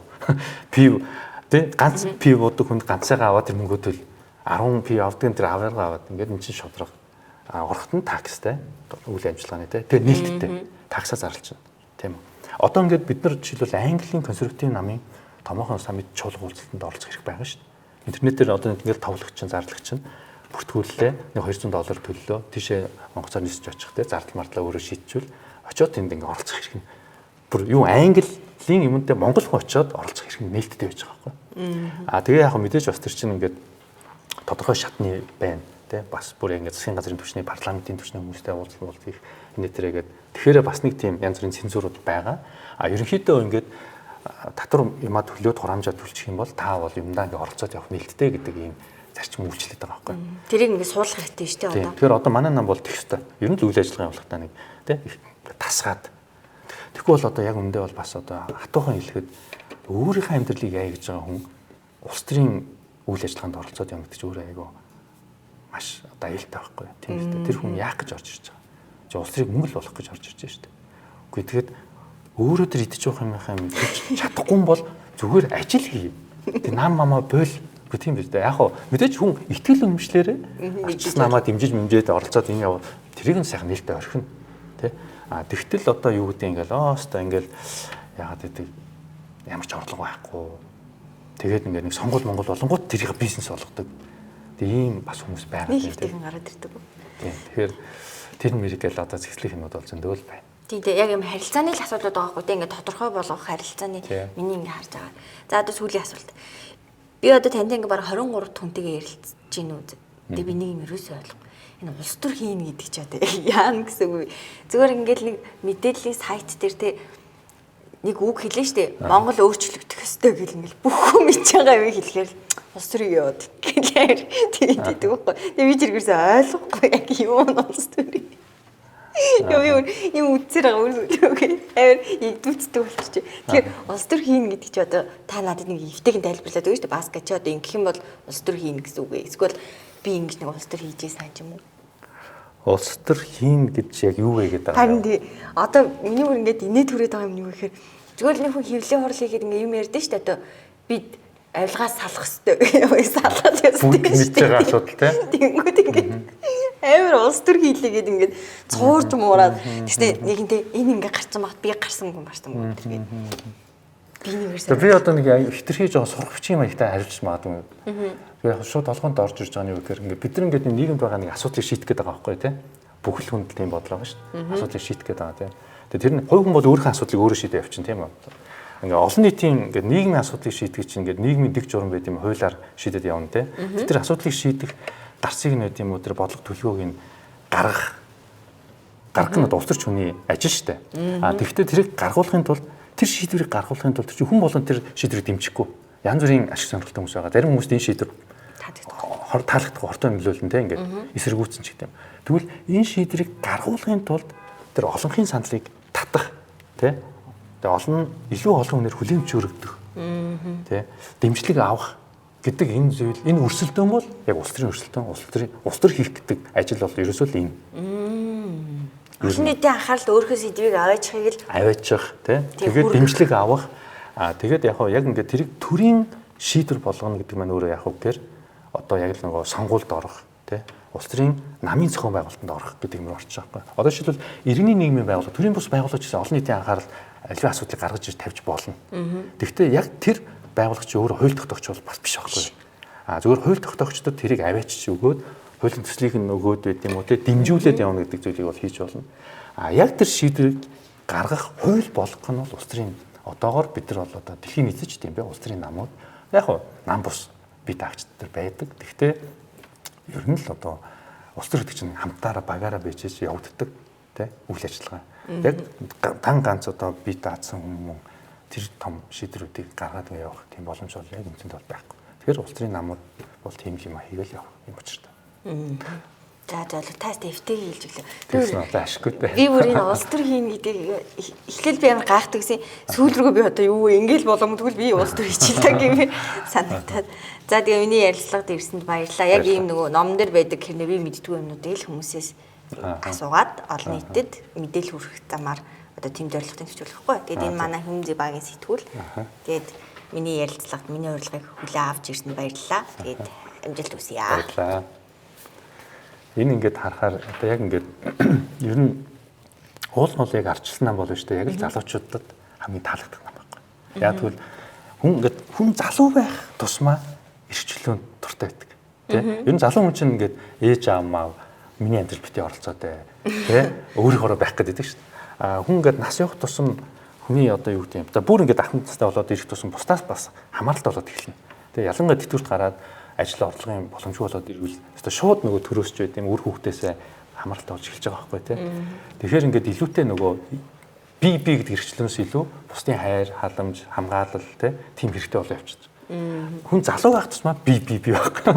Пив тэ ганц пив уудаг хүнд ганцаагаа аваад тэр мөнгө төл 10 пив авдаг энэ тэр аваарга аваад ингээд эн чинь шодрох. Орохт нь такстай үйл ажиллагааны те тэгээ нээлттэй таксаа зарлчихна тийм үү. Одоо ингээд бид нар жишээлбэл Английн консерватив намын томоохон саммит чуулга уулзалтанд оролцох хэрэг байгаа шүү дээ. Интернетээр одоо ингээд тавлагч зарлагч бүртгүүллээ нэг $200 төллөө тийшээ Монголоор нисэж очих те зардал мардлаа өөрөө шийдчихвэл очиод тэнд ингээд оролцох хэрэг нь бүр юу Английн юмтай Монгол хүн очиод оролцох хэрэг нээлттэй байж байгаа байхгүй. Тэгээ яг мэдээж бас тэр чинь ингээд тодорхой шатны байна те бас бүр ингээд засгийн газрын түвшний парламентын түвшний хүмүүстэй уулзалт хийх нэтрэгээд тэгэхээр бас нэг тийм янз бүрийн цензурууд байгаа. Ерөнхийдөө ингээд татвар юмаа төлөөд хураамжаа төлчих юм бол та бол юмдаа ингээд оролцоод явах нээлттэй гэдэг ийм зарчим үйлчлээд байгаа байхгүй. Тэрийг ингээд суулгах хэрэгтэй шүү дээ одоо. Тэгэхээр одоо манай нам бол тэгх ёстой. Ер нь үйл ажиллагаа явуулахдаа нэг те тасгаад. Тэгэхгүй бол одоо яг үндэ бол бас одоо хатуухан хэлэхэд өөрийнхөө амьдралыг яа гэж байгаа хүн улс төрийн үйл ажиллагаанд оролцоод явах гэж өөрөө айгаа маш одоо аюултай байхгүй тийм үү. Тэр хүн яах гэж орж ирж байгаа. Чи улс төрийг мөнгө л болох гэж орж ирж байгаа шүү дээ. Үгүй тэгэхэд өөрөө тэр идэж явах юмхаа мэдчих чадахгүй бол зүгээр ажил хий. Тэг нам мамаа бойл үгүй тийм биз дээ. Яг хоо мэдээж хүн итгэл үнэмшлээрээ арчс намаа дэмжиж мэмжээд оролцоод энэ яв тэрийг нь сайхан нээлттэй орхино. Тэ? Тэгтэл одоо юу гэдэг ингээл оостой ингээл яагаад гэдэг ямар ч орлого байхгүй. Тэгээд ингээд нэг сонгол Монгол болонгууд тэрийг бизнес болгодог. Тэг ийм бас хүмүүс байгаа тийм. Нэг ихтэйгэн гараад ирдэг. Тийм. Тэгэхээр тэр мэрэгэл одоо зэхслийн юмуд бол зөндөө л байна. Тийм дээ яг юм харилцааны л асуудлууд байгаа хгүй тийм ингээд тодорхой болгох харилцааны миний ингээд харж байгаа. За одоо сүүлийн асуулт. Би одоо танд ингээд баг 23 түнтэйгээ ярилцж гин үү. Тэгээ би нэг юм ерөөсөө ойлгохгүй. Энэ улс төр хийн гэдэг чи одоо яана гэсэн үг. Зүгээр ингээд нэг мэдээллийн сайт дээр те нэг үг хэлнэ штэ. Монгол өөрчлөгдөх ёстой гэл ингээл бүх хүн мэдж байгаа юм хэлэхээр улс төрийг яваад гэлээр тэгээд байхгүй. Тэгээ би тэргээрээ ойлгохгүй яг юу нь улс төрийг. Юм үтсээр байгаа үгүй. Идвүцдэг болчих. Тэгэхээр улс төр хийн гэдэг чи одоо та надад нэг эвтэйгэн тайлбарлаад өгнө шүү дээ. Баска чи одоо ингэх юм бол улс төр хийн гэсэн үг ээ. Эсвэл би ингэж нэг улс төр хийжээ сайн ч юм уу? Улс төр хийн гэж яг юу вэ гэдэг. Харин тий. Одоо миний бүр ингэж инээ түрээд байгаа юм юу гэхээр зүгээр нэг хүн хөвлийн хурлыг ингэ юм ярьдэн шүү дээ. Одоо бид авилгаас салах хэвээр салаад ястаа. Бүгд мэдж байгаа асуудал тий. Тэнгүүд ингэ амар улс төр хийлээгээд ингэ цуурж муураад тэгснэ нэгэнтээ энэ ингэ гарцсан багт би гарсангүй марсан гэдэг. Би нэгэрсэн. Би одоо нэг хитрхий жоо сургагчийн маягтай харилж магадгүй. Тэгээ шууд толгоонд орж ирж байгаа нь юу гэхээр ингээ бид нар ингээд нийгэмд байгаа нэг асуудлыг шийдэх гээд байгаа байхгүй тий. Бүхэл хүнд тийм бодлоо шүү дээ. Асуудлыг шийдэх гээд байгаа тий. Тэгээ тэр нь хувь хүн бол өөрийнхөө асуудлыг өөрөө шийдээ явчихна тийм үү. ингээ олон нийтийн ингээ нийгмийн асуудлыг шийдэх чинь ингээ нийгмийн дэг журам байт юм хуулиар шийдэд явна те. Тэр асуудлыг шийдэх дарцыг нь байт юм уу тэр бодлого төлөвлөгөөг нь гаргах нь улс төрч хүний ажил шүү дээ. Тэгэхдээ тэрийг гаргуулахын тулд тэр шийдвэрийг гаргуулахын тулд хүн болон тэр шийдвэрийг дэмжихгүй янз бүрийн ашиг сонирхолтой хүмүүс байгаа. Зарим хүмүүс энэ шийдвэр таалагдах хортой нөлөөлнө те ингээд эсэргүүцсэн ч гэдэм. Тэгвэл энэ шийдвэрийг гаргуулахын тулд тэр олонхын саналыг татах те. Тэгээ олон илүү олон хүнээр хүлээн зөвшөөрөгдөх те. Дэмжлэг авах гэдэг энэ зүйл энэ өрсөлдөөн бол яг улс төрийн өрсөлдөөн улс төр хийх гэдэг ажил бол ерөөсөө л энэ. Олон нийтийн анхаарал өөрхөө сэдвийг аваачих те. Тэгээд дэмжлэг авах тэгээд яг ингээд тэрийг төрийн шийдвэр болгоно гэдэг маань өөрөө яг үгээр одоо яг л нөгөө сонгуульд орох тий улс төрийн намын зохион байгуулалтанд орох гэдэг юм орчих байхгүй. Одоо жишээлбэл иргэний нийгмийн байгууллага төрийн бус байгууллагч гэсэн олон нийтийн анхаарал аливаа асуудлыг гаргаж ирж тавьж болно. Гэхдээ яг тэр байгууллагч өөрөө хууль тогтоогч бол бас биш байхгүй. Зөвхөн хууль тогтоогчдод тэрийг аваачиж өгөөд хуулийн төслийг нь өгөөд байт юм уу тий дэмжүүлээд явна гэдэг зүйлийг бол хийж болно. Яг тэр шийдвэрийг гаргах хууль болгох нь бол улс төрийн одоогоор бид нар бол одоо дэлхийн нийтэд ч тийм бай улс төрийн намууд яг нам бус бие даагчд нар байдаг. Гэхдээ ер нь л одоо улс төр гэдэг чинь хамтаараа багаараа бичиж явагддаг тий үйл ажиллагаа. Яг ганц одоо бие даацсан хүмүүс тэр том шийдвэрүүдийг гаргаад явах тийм боломж бол яг үнэндээ бол байхгүй. Тэгэхээр улс төрийн намууд бол тийм юм хийгээл явах юм учиртай. За тест эвтэй хийлж өглөө. Тэгсэн одоо ашиггүй дээ. Би бүр энэ улс төр хийн гэдэг эхлээл би амар гайхдаг гэсэн сүүл рүү би одоо юу ингээл боломжгүй би улс төр хичээлдэг гэмээр санагдаад. За тэгээ миний ярилцлагад ирсэнд баярлалаа. Яг ийм нөгөө номон дээр байдаг хэрнээ би мэддгүй юмнуудыг л хүмүүсээс асуугаад олон нийтэд мэдээлэл хүргэх замаар одоо тийм зорилготой төвчүүлэхгүй. Тэгээд энэ манай хүнзээ багийн сэтгүүл. Тэгээд миний ярилцлагад миний урилгыг хүлээн авч ирсэнд баярлалаа. Тэгээд амжилт хүсье. Баярлалаа. Энэ ингээд харахаар одоо яг ингээд ер нь уул нь бол яг арчилсан нам болно шүү дээ. Яг л залуучуудад хамгийн таалагддаг нам байхгүй. Яг тэгвэл хүн залуу байх тусмаа эрхчлөөнд дуртай байдаг. Тэ? Ер нь залуу хүн чинь ингээд ээж аав маав миний амьдрал битгий оролцоотой. Тэ? Өөрийнхөө байх гэдэг шүү дээ. Хүн ингээд нас явах тусам хүний одоо юу гэдэг юм. Одоо бүр ингээд ахмад настай болоод ирэх тусам бусдаас бас хамааралтай болоод эхэлнэ. Тэ? Ялангуяа тэтгэврт гараад ажил орлогын боломжгүй болоод ирвэл одоо шууд нөгөө төрөөсч байт юм үр хүүхдээсээ хамааралтай болж эхэлж байгаа байхгүй тий. Тэгэхээр ингээд илүүтэй нөгөө би гэдэг хэрэгчлэнээс илүү бусдын хайр, халамж, хамгаалал тийм хэрэгтэй болоо явчихсан. Хүн залуу байх тусмаа би байхгүй.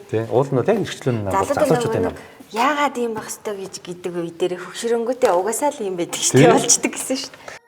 Тий. Уул нь яг хэрэгчлэн залуучууд юм. Яагаад ийм байх ёстой гэж гэдэг үе дээр хөгшрөнгөтэй угаасаа л юм байдаг шүү дээ болчдөг гэсэн шүү дээ.